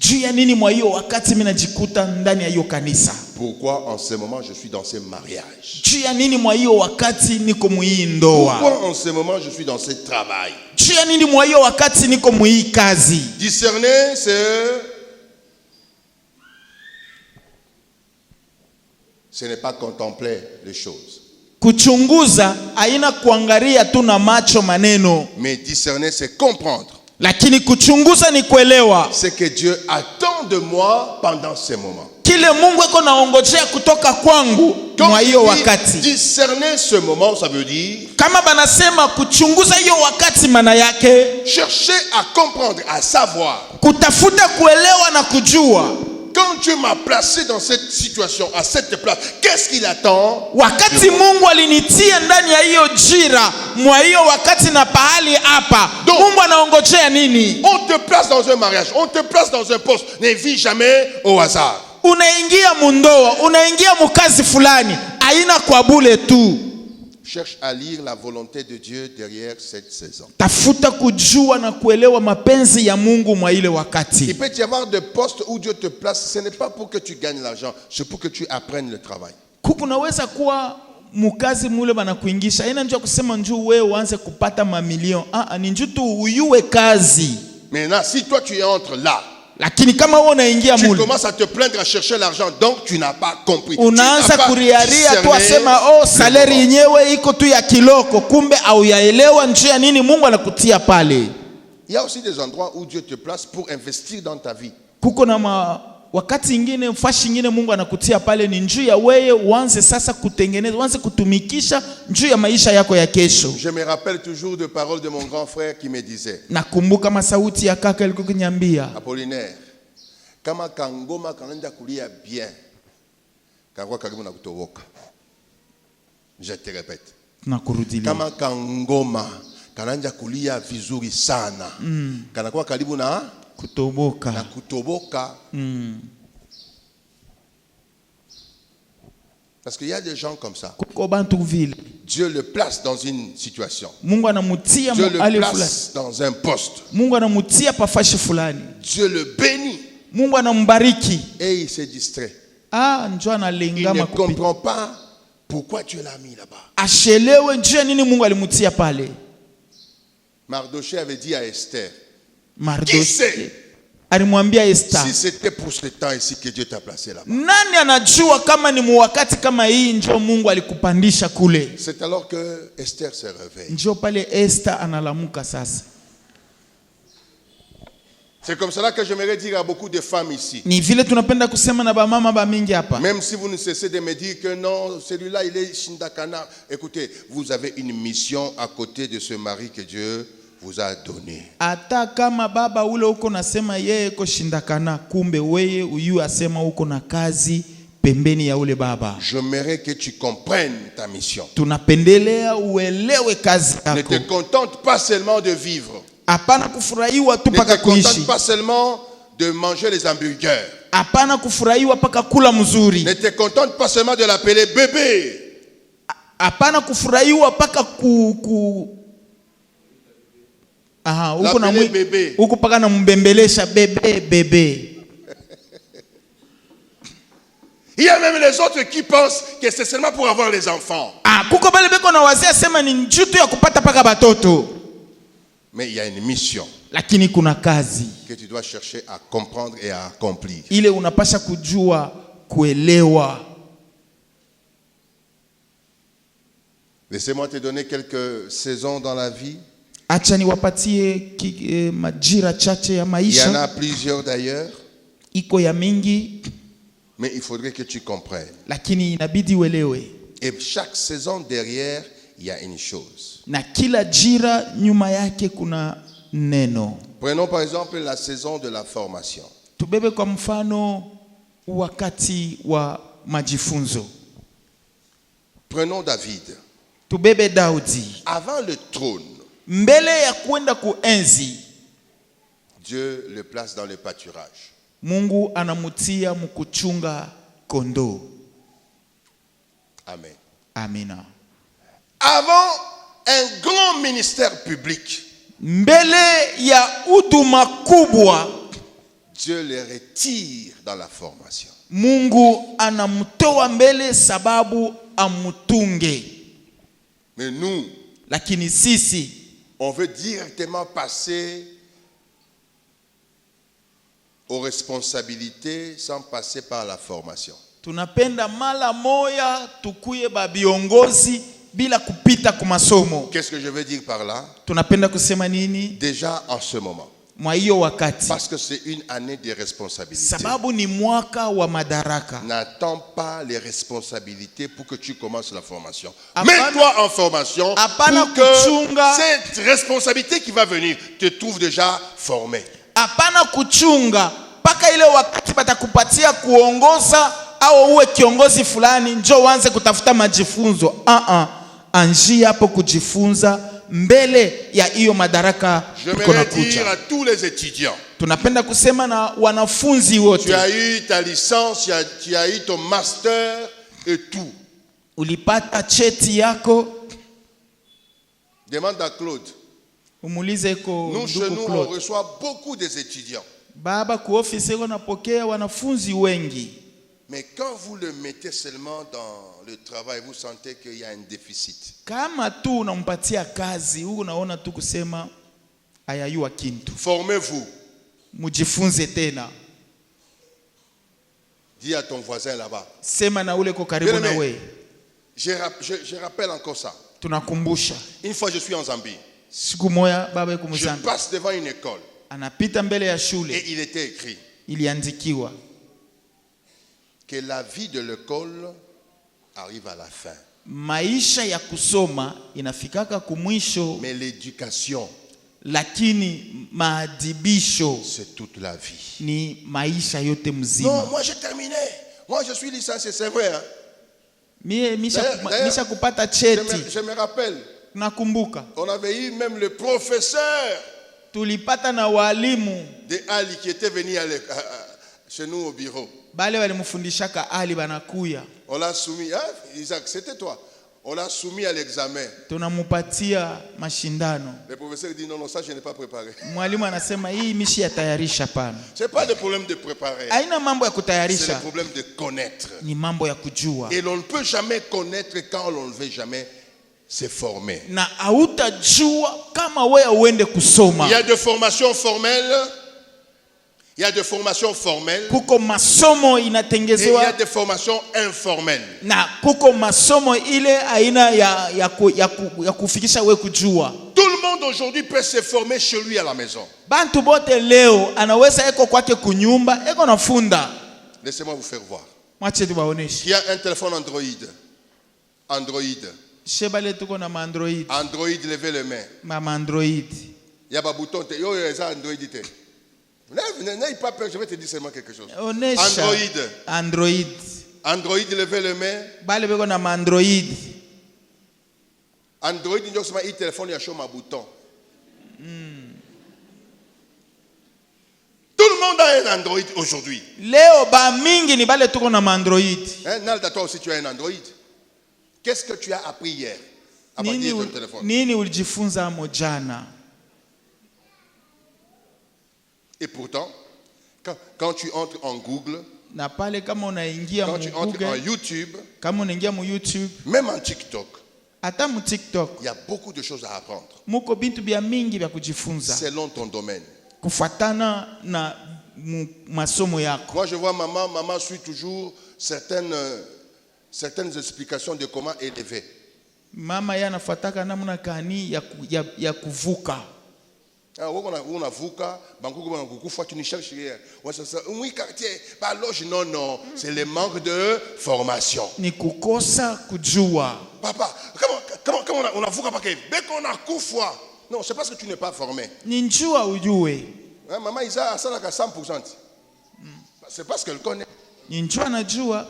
Speaker 1: Pourquoi en ce moment je suis dans ce mariage? Pourquoi en ce moment je suis dans ce travail? Discerner, ce n'est pas contempler les choses.
Speaker 2: Kuchunguza haina kuangalia tu na macho maneno.
Speaker 1: Mais discerner, c'est comprendre.
Speaker 2: Lakini kuchunguza ni kuelewa.
Speaker 1: Ce que Dieu attend de moi pendant ces moments.
Speaker 2: Kile Mungu eko naongojea kutoka kwangu mwa hiyo wakati.
Speaker 1: Discerner ce moment, ça veut dire,
Speaker 2: kama banasema kuchunguza hiyo wakati maana yake,
Speaker 1: chercher à comprendre, à savoir.
Speaker 2: Kutafuta kuelewa na kujua.
Speaker 1: Quand Dieu m'a placé dans cette situation, à cette place, qu'est-ce qu'il attend?
Speaker 2: Wakati Mungu alinitia ndani ya hiyo jira, mwa hiyo wakati na pahali hapa, Mungu anaongojea nini?
Speaker 1: On te place dans un mariage, on te place dans un poste, ne vis jamais au hasard.
Speaker 2: Unaingia mundoa, unaingia mukazi fulani, haina kwa bure tu.
Speaker 1: Cherche à lire la volonté de Dieu derrière cette saison.
Speaker 2: Tafuta kujua na kuelewa mapenzi ya Mungu mwa ile wakati.
Speaker 1: Il peut y avoir des postes où Dieu te place, ce n'est pas pour que tu gagnes l'argent, c'est pour que tu apprennes le travail.
Speaker 2: Kunaweza kuwa mukazi mule banakuingisha, haina njoo kusema njoo wewe uanze kupata mamilioni. Ni njoo tu uyue kazi.
Speaker 1: Maintenant, si toi tu entres là,
Speaker 2: Lakini kama wewe unaingia
Speaker 1: tu
Speaker 2: mule,
Speaker 1: commences à te plaindre à chercher l'argent, donc tu n'as pas compris.
Speaker 2: unaanza kuriaria tu asema salary yenyewe iko tu ya kiloko, kumbe au yaelewa njia nini Mungu anakutia pale.
Speaker 1: Il y a aussi des endroits où Dieu te place pour investir dans ta vie.
Speaker 2: Kuko na wakati ingine fashi ingine Mungu anakutia pale ni njuu ya wewe uanze sasa kutengeneza, uanze kutumikisha njuu ya maisha yako ya kesho.
Speaker 1: Je me rappelle toujours de paroles de mon grand frère qui me disait,
Speaker 2: nakumbuka masauti ya kaka alikuwa kuniambia,
Speaker 1: Apollinaire, kama kangoma kananja kulia bien, kakwa karibu na kutoboka. Je te répète.
Speaker 2: Nakurudilia.
Speaker 1: Kama kangoma kananja kulia vizuri sana, kanakuwa karibu na
Speaker 2: kutoboka.
Speaker 1: Na kutoboka. Parce qu'il y a des gens comme ça. Dieu le place dans une situation. Dieu le place dans un poste. Dieu le bénit. Et il se distrait. Il ne comprend pas pourquoi Dieu l'a mis là-bas. Mardoché avait dit à Esther, qui sait si c'était pour ce temps ici que Dieu t'a placé là-bas. C'est alors que Esther se réveille. C'est comme cela que j'aimerais dire à beaucoup de femmes ici. Même si vous ne cessez de me dire que non, celui-là il est Shindakana. Écoutez, vous avez une mission à côté de ce mari que Dieu vous a donné.
Speaker 2: Ata kama baba ule uko nasema yeye ko shindakana, kumbe weye uyu asema uko na kazi pembeni ya ule baba.
Speaker 1: J'aimerais que tu comprennes ta mission.
Speaker 2: Tunapendelea uelewe kazi yako.
Speaker 1: Ne te contente pas seulement de vivre.
Speaker 2: Hapana kufurahiwa tu paka kuishi.
Speaker 1: Ne te contente pas seulement de manger les hamburgers.
Speaker 2: Hapana kufurahiwa paka kula mzuri.
Speaker 1: Ne te contente pas seulement de l'appeler bébé.
Speaker 2: Hapana kufurahiwa paka huko paka na mbembelesha bebe.
Speaker 1: Il y a même les autres qui pensent que c'est seulement pour avoir les enfants.
Speaker 2: Kuko bale beko na wazee sema ni njutu ya kupata paka batoto.
Speaker 1: Mais il y a une mission.
Speaker 2: Lakini kuna kazi
Speaker 1: que tu dois chercher à comprendre et à accomplir.
Speaker 2: Ile unapasha kujua, kuelewa.
Speaker 1: Laissez-moi te donner quelques saisons dans la vie.
Speaker 2: Acha niwapatie majira chache ya maisha.
Speaker 1: Il y en a plusieurs d'ailleurs.
Speaker 2: Iko ya mingi.
Speaker 1: Mais il faudrait que tu comprennes.
Speaker 2: Lakini inabidi uelewe.
Speaker 1: Et chaque saison derrière, il y a une chose.
Speaker 2: Na kila jira nyuma yake kuna neno.
Speaker 1: Prenons par exemple la saison de la formation.
Speaker 2: Tubebe kwa mfano wakati wa majifunzo.
Speaker 1: Prenons David.
Speaker 2: Tubebe Daudi.
Speaker 1: Avant le trône,
Speaker 2: mbele ya kwenda kuenzi,
Speaker 1: Dieu le place dans le pâturage.
Speaker 2: Mungu anamutia mkuchunga kondoo.
Speaker 1: Amen.
Speaker 2: Amina.
Speaker 1: Avant un grand ministère public,
Speaker 2: mbele ya huduma kubwa,
Speaker 1: Dieu le retire dans la formation.
Speaker 2: Mungu anamtoa mbele sababu amutunge.
Speaker 1: Mais nous,
Speaker 2: lakini sisi,
Speaker 1: on veut directement passer aux responsabilités sans passer par la formation.
Speaker 2: Tunapenda mala moya tukuye babiongozi bila kupita kwa masomo.
Speaker 1: Qu'est-ce que je veux dire par là?
Speaker 2: Tunapenda kusema nini?
Speaker 1: Déjà en ce moment.
Speaker 2: Mwa hiyo wakati.
Speaker 1: Parce que c'est une année de responsabilité.
Speaker 2: Sababu ni mwaka wa madaraka.
Speaker 1: N'attends pas les responsabilités pour que tu commences la formation. Mets-toi en formation pour que cette responsabilité qui va venir te trouve déjà formé.
Speaker 2: Apana kuchunga paka ile wakati batakupatia kuongoza au uwe kiongozi fulani njoo uanze kutafuta majifunzo. Anjia hapo kujifunza mbele ya hiyo madaraka.
Speaker 1: Je voudrais dire à tous les étudiants.
Speaker 2: Tunapenda kusema na wanafunzi wote.
Speaker 1: Tu as eu ta licence, tu as eu ton master et tout.
Speaker 2: Ulipata cheti yako.
Speaker 1: Demande à Claude.
Speaker 2: Umulize ko
Speaker 1: nous chez nous on reçoit beaucoup des étudiants.
Speaker 2: Baba ku ofisi yako napokea wanafunzi wengi.
Speaker 1: Mais quand vous le mettez seulement dans le travail, vous sentez qu'il y a un déficit.
Speaker 2: Kama tu unampatia kazi, unaona tu kusema ayayua kintu.
Speaker 1: Formez-vous.
Speaker 2: mujifunze tena.
Speaker 1: Dis à ton voisin là-bas.
Speaker 2: Sema na ule ko karibu na we.
Speaker 1: Je rappelle encore ça.
Speaker 2: Tunakumbusha.
Speaker 1: Une fois je suis en Zambie.
Speaker 2: Siku moja baba yuko
Speaker 1: Je
Speaker 2: Mzambia.
Speaker 1: passe devant une école.
Speaker 2: Anapita mbele ya shule.
Speaker 1: Et il était écrit
Speaker 2: Iliandikiwa
Speaker 1: que la vie de l'école arrive à la fin.
Speaker 2: Maisha ya kusoma inafikaka kumwisho.
Speaker 1: Mais l'éducation,
Speaker 2: Lakini maadibisho
Speaker 1: c'est toute la vie.
Speaker 2: ni maisha yote mzima.
Speaker 1: Non, moi j'ai terminé. Moi je suis licencié, c'est vrai. Hein?
Speaker 2: Misha kupata cheti.
Speaker 1: Je me rappelle.
Speaker 2: Nakumbuka.
Speaker 1: On avait eu même le professeur
Speaker 2: Tulipata na walimu
Speaker 1: de Ali qui était venu chez nous au bureau.
Speaker 2: Bale walimfundishaka Ali banakuya.
Speaker 1: On l'a soumis, hein, Isaac, c'était toi. On l'a soumis à l'examen.
Speaker 2: Tunamupatia mashindano.
Speaker 1: Le professeur dit non, ça je n'ai pas préparé.
Speaker 2: Mwalimu anasema hii mishi yatayarisha pana.
Speaker 1: C'est pas le problème de préparer.
Speaker 2: Haina mambo ya
Speaker 1: C'est
Speaker 2: kutayarisha.
Speaker 1: le problème de connaître.
Speaker 2: Ni mambo ya kujua.
Speaker 1: Et l'on ne peut jamais connaître quand on ne veut jamais se former.
Speaker 2: Na hautajua kama wewe uende kusoma.
Speaker 1: Il y a de formations formelles. Il y a des formations formelles.
Speaker 2: Kuko masomo
Speaker 1: Et il y
Speaker 2: inatengezewa
Speaker 1: a des formations informelles.
Speaker 2: na kuko masomo ile aina ya kufikisha we kujua.
Speaker 1: Tout le monde aujourd'hui peut se former chez lui à la maison.
Speaker 2: Bantu bote leo anaweza eko kwake kunyumba eko nafunda.
Speaker 1: Laissez-moi vous faire voir.
Speaker 2: Mwache tubaoneshe.
Speaker 1: Qui a un téléphone Android? Android.
Speaker 2: Shebale tuko na Android.
Speaker 1: Android, levez les mains.
Speaker 2: Mama Android.
Speaker 1: Il y a un bouton. Yo, ça Android. N'aie pas peur, je vais te dire seulement quelque chose.
Speaker 2: Onesha. Android.
Speaker 1: Android, levez les mains.
Speaker 2: Bale beko na Android.
Speaker 1: Android, ndio sema hii téléphone ya show ma bouton. Tout le monde a un Android aujourd'hui.
Speaker 2: Leo ba mingi ni bale tuko na Android.
Speaker 1: Hein, Nalda, toi aussi tu as un Android. Qu'est-ce que tu as appris hier à partir de ton téléphone?
Speaker 2: Nini ulijifunza amo jana?
Speaker 1: Et pourtant, quand tu entres en Google,
Speaker 2: Na pale kama unaingia
Speaker 1: quand
Speaker 2: mu
Speaker 1: tu entres en
Speaker 2: Google,
Speaker 1: YouTube,
Speaker 2: kama unaingia mu YouTube,
Speaker 1: même en TikTok,
Speaker 2: hata mu TikTok,
Speaker 1: il y a beaucoup de choses à apprendre
Speaker 2: muko bintu bya mingi bya kujifunza
Speaker 1: selon ton domaine.
Speaker 2: kufuatana na masomo yako.
Speaker 1: Moi, je vois maman suit toujours certaines explications de comment élever.
Speaker 2: Mama yana fataka namna kani ya kuvuka.
Speaker 1: On a vuka, tu ne cherches rien. Oui, quartier, pas loge, non, c'est le manque de formation.
Speaker 2: Ni kukosa kujua.
Speaker 1: Papa, comment on a vuka paquet? Dès qu'on a kufwa. Non, c'est parce que tu n'es pas formé.
Speaker 2: Ni njua ujue.
Speaker 1: Maman, il a 100%. C'est parce qu'elle connaît.
Speaker 2: Ni njua najua.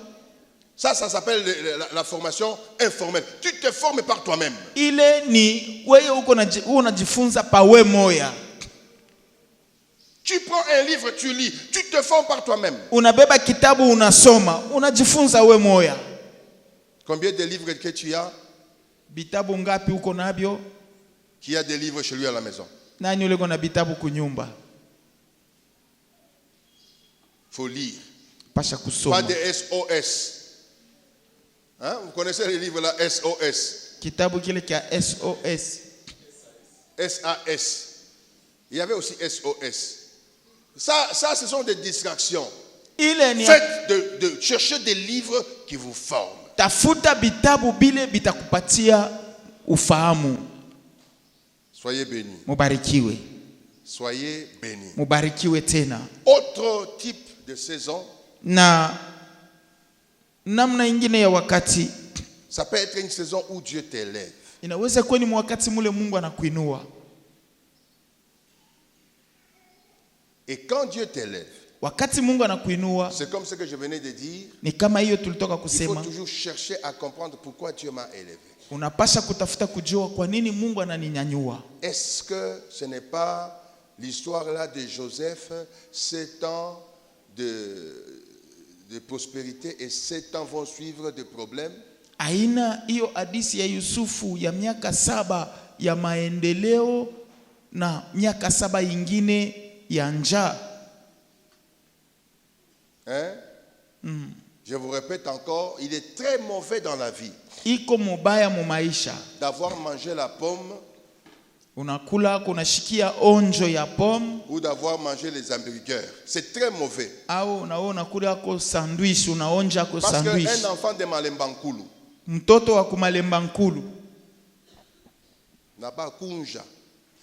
Speaker 1: Ça s'appelle la formation informelle. Tu te formes par toi-même.
Speaker 2: Ile ni wewe uko unajifunza pa we moya.
Speaker 1: Tu prends un livre, tu lis, tu te formes par toi-même.
Speaker 2: Unabeba kitabu unasoma, unajifunza we moya.
Speaker 1: Combien de livres que tu as?
Speaker 2: Bitabu ngapi uko nabyo?
Speaker 1: Qui a des livres chez lui à la maison?
Speaker 2: Nani ule kona bitabu kunyumba?
Speaker 1: Faut lire.
Speaker 2: Pasha kusoma.
Speaker 1: Pas de SOS. Hein? Vous connaissez les livres là, SOS.
Speaker 2: Kitabu kile kia SOS.
Speaker 1: SAS. Il y avait aussi SOS. Ça, ce sont des distractions. Faites de chercher des livres qui vous forment.
Speaker 2: Tafuta bitabu bile bitakupatia ufahamu.
Speaker 1: Soyez bénis.
Speaker 2: Mubarikiwe.
Speaker 1: Soyez bénis.
Speaker 2: Mubarikiwe tena.
Speaker 1: Autre type de saison.
Speaker 2: Na namna ingine ya wakati.
Speaker 1: Ça peut être une saison où Dieu t'élève.
Speaker 2: Inaweza kuwa ni wakati mule Mungu anakuinua.
Speaker 1: Et quand Dieu t'élève,
Speaker 2: wakati Mungu anakuinua,
Speaker 1: c'est comme ce que je venais de dire.
Speaker 2: Ni kama hiyo tulitoka
Speaker 1: Il
Speaker 2: kusema.
Speaker 1: faut toujours chercher à comprendre pourquoi Dieu m'a élevé.
Speaker 2: Unapasha kutafuta kujua kwa nini Mungu ananinyanyua.
Speaker 1: Est-ce que ce n'est pas l'histoire là de Joseph, 7 ans de prospérité et 7 ans vont suivre de problèmes?
Speaker 2: Aina hiyo hadisi ya Yusufu ya miaka 7 ya maendeleo na miaka 7 ingine ya njaa.
Speaker 1: Hein? Je vous répète encore, il est très mauvais dans la vie
Speaker 2: Iko mubaya mu maisha
Speaker 1: d'avoir mangé la pomme
Speaker 2: unakula kunashikia onjo ya pomme,
Speaker 1: ou d'avoir mangé les hamburgers. C'est très mauvais.
Speaker 2: au na unakula ko sandwich, unaonja ko
Speaker 1: Parce
Speaker 2: sandwich.
Speaker 1: qu'un enfant de Malembankulu
Speaker 2: Mtoto wa kumalemba nkulu
Speaker 1: n'a pas kunja.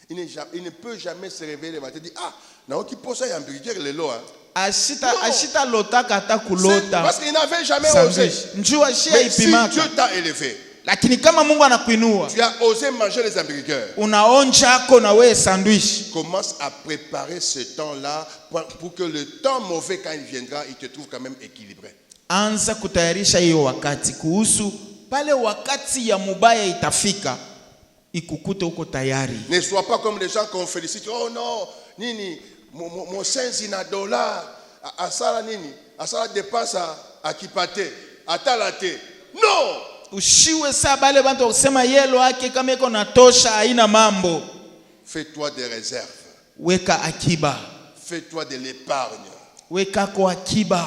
Speaker 1: Il ne peut jamais se réveiller le matin et dire ah, na qui pose un hamburger le lo hein.
Speaker 2: ashita lotaka hata kulota
Speaker 1: Parce qu'il n'avait jamais
Speaker 2: sandwich.
Speaker 1: osé.
Speaker 2: Njua shia
Speaker 1: Mais si
Speaker 2: ipimaka.
Speaker 1: Dieu t'a élevé,
Speaker 2: Lakini kama Mungu anakuinua,
Speaker 1: tu as osé manger les hamburgers.
Speaker 2: unaonja ako na wewe sandwich.
Speaker 1: Commence à préparer ce temps-là pour que le temps mauvais, quand il viendra, il te trouve quand même équilibré.
Speaker 2: Anza kutayarisha hiyo wakati kuhusu pale wakati ya mubaya itafika, ikukute uko tayari.
Speaker 1: Ne sois pas comme les gens qu'on félicite. Oh non, nini, mon sensi na dollar, à ça nini, à ça dépasse à kipate, à talate. Non!
Speaker 2: Ushiwe saa bale bantu kusema yelo yake kama iko natosha haina mambo.
Speaker 1: Fais-toi des réserves.
Speaker 2: Weka akiba.
Speaker 1: Fais-toi de l'épargne.
Speaker 2: Weka kwa akiba.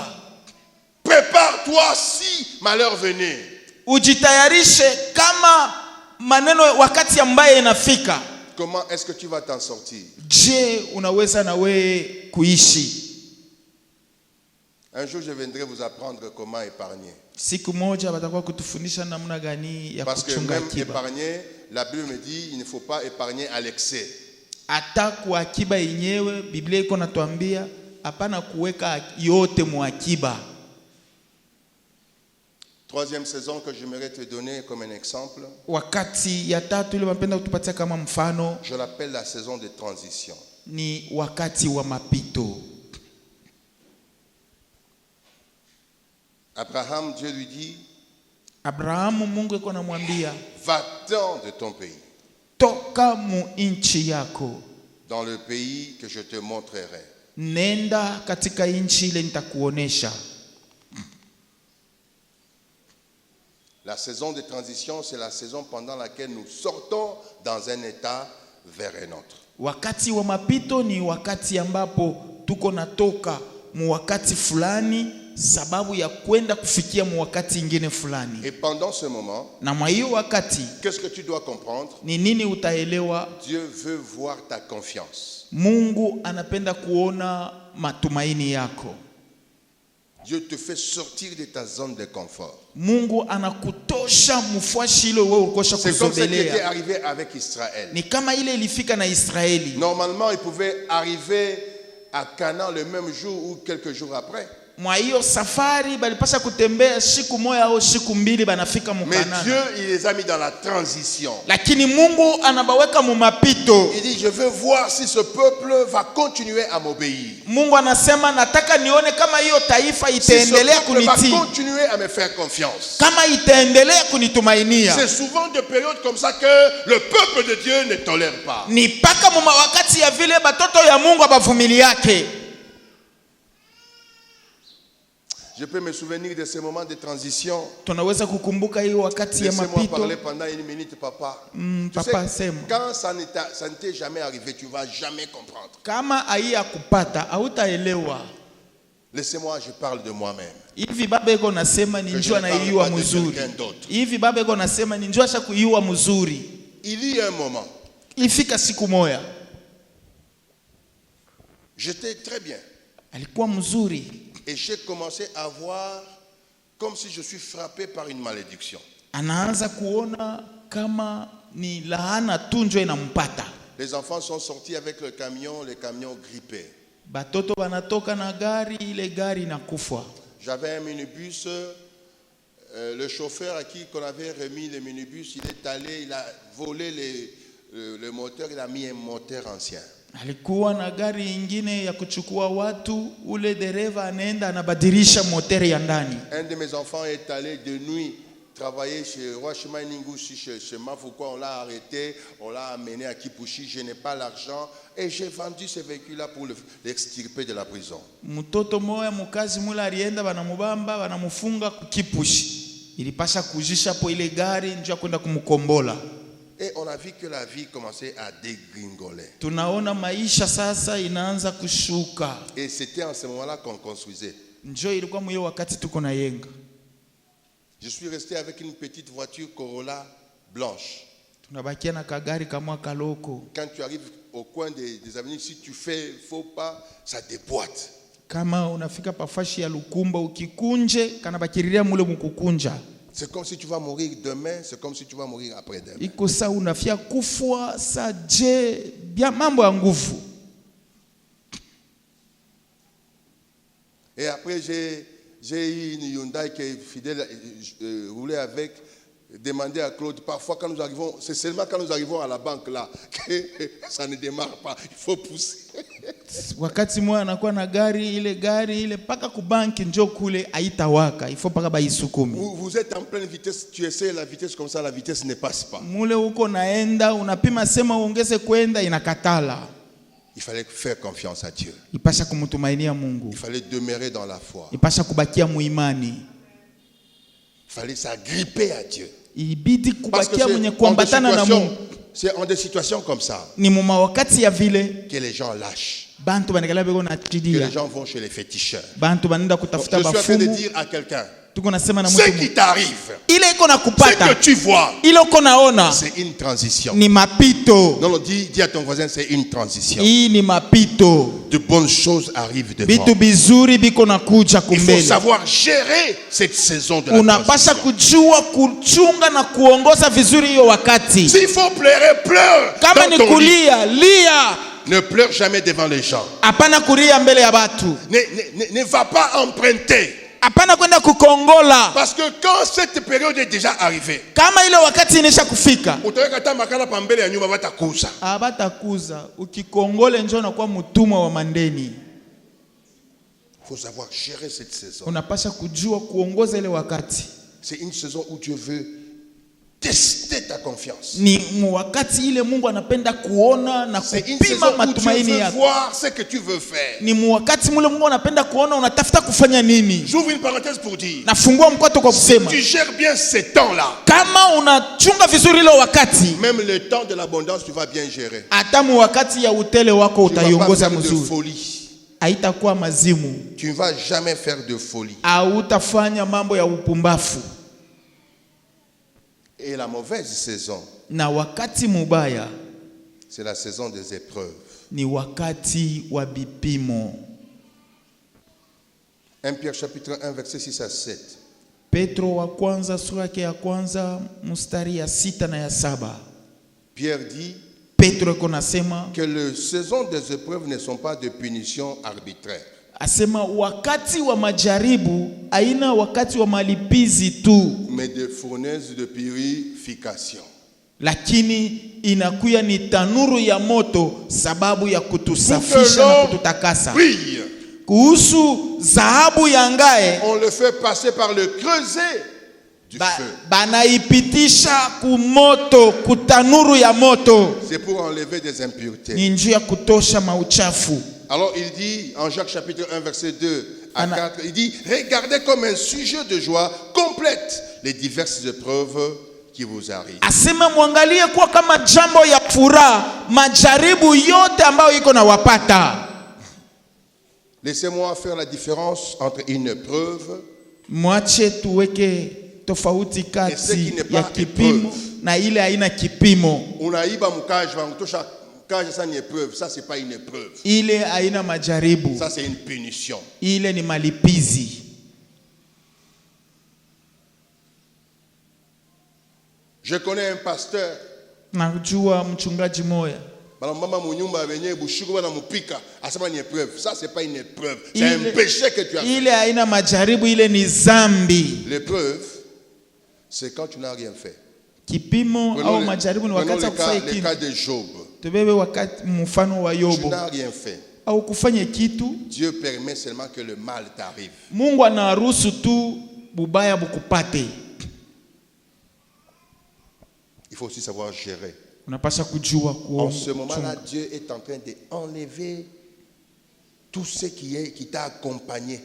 Speaker 1: Prépare-toi si malheur venait.
Speaker 2: Ujitayarishe kama maneno wakati ambaye inafika.
Speaker 1: Comment est-ce que tu vas t'en sortir?
Speaker 2: Je, unaweza na wewe kuishi?
Speaker 1: Un jour, je viendrai vous apprendre comment épargner.
Speaker 2: Siku moja watakuwa kutufundisha namna gani ya
Speaker 1: Parce que
Speaker 2: kuchunga
Speaker 1: même
Speaker 2: akiba.
Speaker 1: épargner, la Bible me dit, il ne faut pas épargner à l'excès.
Speaker 2: Hata kwa akiba yenyewe Biblia iko natuambia hapana kuweka yote mu akiba.
Speaker 1: Troisième saison que j'aimerais te donner comme un exemple.
Speaker 2: Wakati ya tatu ile mpenda kutupatia kama mfano,
Speaker 1: Je l'appelle la saison de transition.
Speaker 2: ni wakati wa mapito.
Speaker 1: Abraham, Dieu lui dit,
Speaker 2: Abrahamu Mungu iko namwambia,
Speaker 1: va-t'en de ton pays,
Speaker 2: toka mu nchi yako,
Speaker 1: dans le pays que je te montrerai.
Speaker 2: nenda katika nchi ile nitakuonesha.
Speaker 1: La saison de transition, c'est la saison pendant laquelle nous sortons dans un état vers un autre.
Speaker 2: Wakati wa mapito ni wakati ambapo tuko natoka mu wakati fulani sababu ya kwenda kufikia mu wakati ingine fulani.
Speaker 1: Et pendant ce moment,
Speaker 2: Na mwa hiyo wakati
Speaker 1: qu'est-ce que tu dois comprendre?
Speaker 2: ni nini utaelewa?
Speaker 1: Dieu veut voir ta confiance.
Speaker 2: Mungu anapenda kuona matumaini yako.
Speaker 1: Dieu te fait sortir de ta zone de confort.
Speaker 2: Mungu anakutosha mfuashi ile wewe ukosha
Speaker 1: C'est comme ce qui était
Speaker 2: kusogelea.
Speaker 1: arrivé avec Israël.
Speaker 2: Ni kama ile ilifika na Israeli.
Speaker 1: Normalement, il pouvait arriver à Canaan le même jour ou quelques jours après.
Speaker 2: Mwa hiyo safari balipasha kutembea siku moja au siku mbili banafika
Speaker 1: Mais
Speaker 2: mukana.
Speaker 1: Dieu, il les a mis dans la transition.
Speaker 2: Lakini Mungu anabaweka mu mapito.
Speaker 1: Il dit, je veux voir si ce peuple va continuer à m'obéir.
Speaker 2: Mungu anasema nataka nione kama hiyo taifa
Speaker 1: Si ce
Speaker 2: itaendelea
Speaker 1: peuple va
Speaker 2: kunitii,
Speaker 1: continuer à me faire confiance.
Speaker 2: kama itaendelea kunitumainia.
Speaker 1: C'est souvent de périodes comme ça que le peuple de Dieu ne tolère pas.
Speaker 2: Ni paka mu wakati ya vile batoto ya Mungu abavumili yake.
Speaker 1: Je peux me souvenir de ces moments de transition.
Speaker 2: Tunaweza kukumbuka hiyo wakati ya
Speaker 1: Laissez-moi
Speaker 2: mapito.
Speaker 1: parler pendant une minute, papa. Tu
Speaker 2: Papa
Speaker 1: sais,
Speaker 2: sema.
Speaker 1: quand ça ne t'est jamais arrivé, tu ne vas jamais comprendre.
Speaker 2: Kama haiya kupata hautaelewa.
Speaker 1: Laissez-moi, je parle de moi-même.
Speaker 2: Hivi baba iko nasema ni
Speaker 1: Que je
Speaker 2: njua
Speaker 1: ne
Speaker 2: na
Speaker 1: parle
Speaker 2: iwa
Speaker 1: pas de
Speaker 2: mzuri.
Speaker 1: quelqu'un d'autre.
Speaker 2: Hivi baba iko nasema ni njua sha kuiwa mzuri.
Speaker 1: Il y a un moment,
Speaker 2: Ilifika siku moja.
Speaker 1: j'étais très bien.
Speaker 2: Alikuwa mzuri.
Speaker 1: Et j'ai commencé à voir comme si je suis frappé par une malédiction.
Speaker 2: Anaanza kuona kama ni laana tu njo inampata.
Speaker 1: Les enfants sont sortis avec le camion grippé.
Speaker 2: Batoto banatoka na gari, ile gari inakufa.
Speaker 1: J'avais un minibus, le chauffeur à qui qu'on avait remis le minibus, il est allé, il a volé le moteur, il a mis un moteur ancien.
Speaker 2: Alikuwa na gari ingine ya kuchukua watu, ule dereva anaenda anabadilisha moteri ya ndani.
Speaker 1: Un de mes enfants est allé de nuit travailler chez Roi Chemin Ningouchi, chez Mafouko, on l'a arrêté, on l'a amené à Kipushi, je n'ai pas l'argent et j'ai vendu ce véhicule-là pour l'extirper de la prison.
Speaker 2: Mtoto moya mukazi mula alienda banamubamba, banamufunga kukipushi. Ilipasha kujisha po ile gari njoo kwenda kumkombola.
Speaker 1: Et on a vu que la vie commençait à dégringoler.
Speaker 2: Tunaona maisha sasa inaanza kushuka.
Speaker 1: Et c'était en ce moment-là qu'on construisait.
Speaker 2: Njoo ilikuwa mwiyo wakati tuko na yenga.
Speaker 1: Je suis resté avec une petite voiture Corolla blanche.
Speaker 2: tunabakia na kagari kamwa kaloko.
Speaker 1: Quand tu arrives au coin des avenues, si tu fais faux pas, ça déboîte.
Speaker 2: Kama unafika pafashi ya Lukumba ukikunje kanabakiriria mule mukukunja.
Speaker 1: C'est comme si tu vas mourir demain, c'est comme si tu vas mourir après-demain.
Speaker 2: Iko sa unafia kufwa sa je bia mambo ya nguvu.
Speaker 1: Et après j'ai eu une Hyundai qui est fidèle, roulé avec, demandé à Claude, parfois quand nous arrivons, c'est seulement quand nous arrivons à la banque là que ça ne démarre pas, il faut pousser.
Speaker 2: Wakati mwa anakuwa na gari ile paka kubanki njo kule haitawaka, ifo paka baisukumi.
Speaker 1: Vous êtes en pleine vitesse, tu essaies la vitesse comme ça, la vitesse ne passe pas.
Speaker 2: Mule uko naenda, unapima sema uongeze kwenda inakatala.
Speaker 1: Il fallait faire confiance à Dieu.
Speaker 2: Ipasha kumutumainia Mungu.
Speaker 1: Il fallait demeurer dans la foi.
Speaker 2: Ipasha kubakia muimani.
Speaker 1: Il fallait s'agripper à Dieu.
Speaker 2: Ibidi kubakia mwenye kuambatana na Mungu.
Speaker 1: C'est en des situations comme ça
Speaker 2: Ni muma wakati ya vile
Speaker 1: que les gens lâchent.
Speaker 2: Bantu banekala beko na
Speaker 1: Que
Speaker 2: chidia.
Speaker 1: les gens vont chez les féticheurs.
Speaker 2: Bantu banenda
Speaker 1: Donc,
Speaker 2: kutafuta
Speaker 1: je suis en train de
Speaker 2: bafumu.
Speaker 1: dire à quelqu'un,
Speaker 2: Tuko nasema na
Speaker 1: ce
Speaker 2: mtu.
Speaker 1: qui t'arrive,
Speaker 2: Ile iko na
Speaker 1: ce
Speaker 2: kupata.
Speaker 1: que tu vois,
Speaker 2: Ile uko naona
Speaker 1: c'est une transition.
Speaker 2: ni mapito.
Speaker 1: Non, dis à ton voisin, c'est une transition.
Speaker 2: Hii ni mapito.
Speaker 1: De bonnes choses arrivent devant.
Speaker 2: Bitu bizuri biko na kuja
Speaker 1: Il faut
Speaker 2: kumbele.
Speaker 1: savoir gérer cette saison de la
Speaker 2: Unapasha
Speaker 1: transition.
Speaker 2: kujua kuchunga na kuongoza vizuri hiyo wakati.
Speaker 1: S'il faut pleurer, pleure.
Speaker 2: Kama
Speaker 1: Dans
Speaker 2: ni
Speaker 1: ton lit.
Speaker 2: kulia, lia.
Speaker 1: Ne pleure jamais devant les gens.
Speaker 2: Hapana kulia mbele ya batu.
Speaker 1: Ne va pas emprunter.
Speaker 2: Hapana kwenda kukongola.
Speaker 1: Parce que quand cette période est déjà arrivée,
Speaker 2: Kama ile wakati inesha kufika,
Speaker 1: utaweka ta makala pambele ya nyumba batakuza.
Speaker 2: abatakuza. Ukikongole njoo na kuwa mtumwa wa mandeni.
Speaker 1: Il faut savoir gérer cette saison.
Speaker 2: Unapasha kujua kuongoza ile wakati.
Speaker 1: C'est une saison où Dieu veut tester ta confiance.
Speaker 2: Ni wakati ile Mungu anapenda kuona na
Speaker 1: C'est une
Speaker 2: kupima
Speaker 1: saison où Dieu
Speaker 2: matumaini
Speaker 1: veut
Speaker 2: yako.
Speaker 1: voir ce que tu veux faire.
Speaker 2: Ni wakati mule Mungu anapenda kuona unatafuta kufanya nini.
Speaker 1: J'ouvre une parenthèse pour dire,
Speaker 2: Nafungua mkoto kwa kusema,
Speaker 1: tu gères bien ces temps-là.
Speaker 2: kama unachunga vizuri ile wakati,
Speaker 1: Même le temps de l'abondance, tu vas bien gérer.
Speaker 2: hata wakati ya utele wako
Speaker 1: Tu ne vas pas
Speaker 2: utaiongoza
Speaker 1: faire de
Speaker 2: mzuri.
Speaker 1: folie.
Speaker 2: Haitakuwa mazimu.
Speaker 1: Tu ne vas jamais faire de folie.
Speaker 2: Hautafanya mambo ya upumbafu.
Speaker 1: Et la mauvaise saison,
Speaker 2: Na wakati mubaya
Speaker 1: c'est la saison des épreuves.
Speaker 2: ni wakati wa bipimo.
Speaker 1: 1 Pierre chapitre 1 verset 6 à 7.
Speaker 2: Petro wa kwanza sura yake ya kwanza mstari ya 6 na ya 7.
Speaker 1: Pierre dit
Speaker 2: Petro iko nasema
Speaker 1: que les saisons des épreuves ne sont pas de punition arbitraire.
Speaker 2: asema wakati wa majaribu haina wakati wa malipizi tu,
Speaker 1: Mais de fournaise de purification.
Speaker 2: lakini inakuya ni tanuru ya moto sababu ya
Speaker 1: Pour que
Speaker 2: kutusafisha na
Speaker 1: l'homme
Speaker 2: kututakasa.
Speaker 1: brille,
Speaker 2: Kuhusu dhahabu ya ngae
Speaker 1: on le fait passer par le creuset du feu.
Speaker 2: banaipitisha kumoto, kutanuru ya moto,
Speaker 1: C'est pour enlever des impuretés.
Speaker 2: ni njia ya kutosha mauchafu.
Speaker 1: Alors il dit en Jacques chapitre 1 verset 2 à
Speaker 2: Anna.
Speaker 1: 4, il dit, regardez comme un sujet de joie complète les diverses épreuves qui vous arrivent.
Speaker 2: Asema mwangalie kuwa kama jambo ya furaha majaribu yote ambayo iko na wapata.
Speaker 1: Laissez-moi faire la différence entre une épreuve
Speaker 2: Mwache tuweke tofauti
Speaker 1: Et ce
Speaker 2: kati
Speaker 1: qui n'est
Speaker 2: ya
Speaker 1: pas
Speaker 2: kipimo
Speaker 1: épreuve.
Speaker 2: na ile haina kipimo.
Speaker 1: unaiba mkaje vangutosha kaje, ça ni épreuve, ça c'est pas une épreuve.
Speaker 2: Ile haina majaribu,
Speaker 1: Ça c'est une punition.
Speaker 2: ile ni malipizi.
Speaker 1: Je connais un pasteur,
Speaker 2: Najua mchungaji moya
Speaker 1: mama munyumba venye bushuko bana mupika, asema ni épreuve. Ça c'est pas une épreuve, c'est un péché que tu as fait.
Speaker 2: ile haina majaribu, ile ni zambi.
Speaker 1: L'épreuve, c'est quand tu n'as rien fait.
Speaker 2: Kipimo au majaribu ni wakati wa kufanya
Speaker 1: le cas
Speaker 2: kitu.
Speaker 1: de Job.
Speaker 2: Tubebe wakati mfano wa
Speaker 1: Tu
Speaker 2: Yobu,
Speaker 1: n'as rien fait.
Speaker 2: au kufanya kitu,
Speaker 1: Dieu permet seulement que le mal t'arrive.
Speaker 2: Mungu anaruhusu tu bubaya bukupate.
Speaker 1: Il faut aussi savoir gérer.
Speaker 2: Unapasha kujua
Speaker 1: En ce moment-là, Dieu est en train d'enlever tout ce qui t'a accompagné.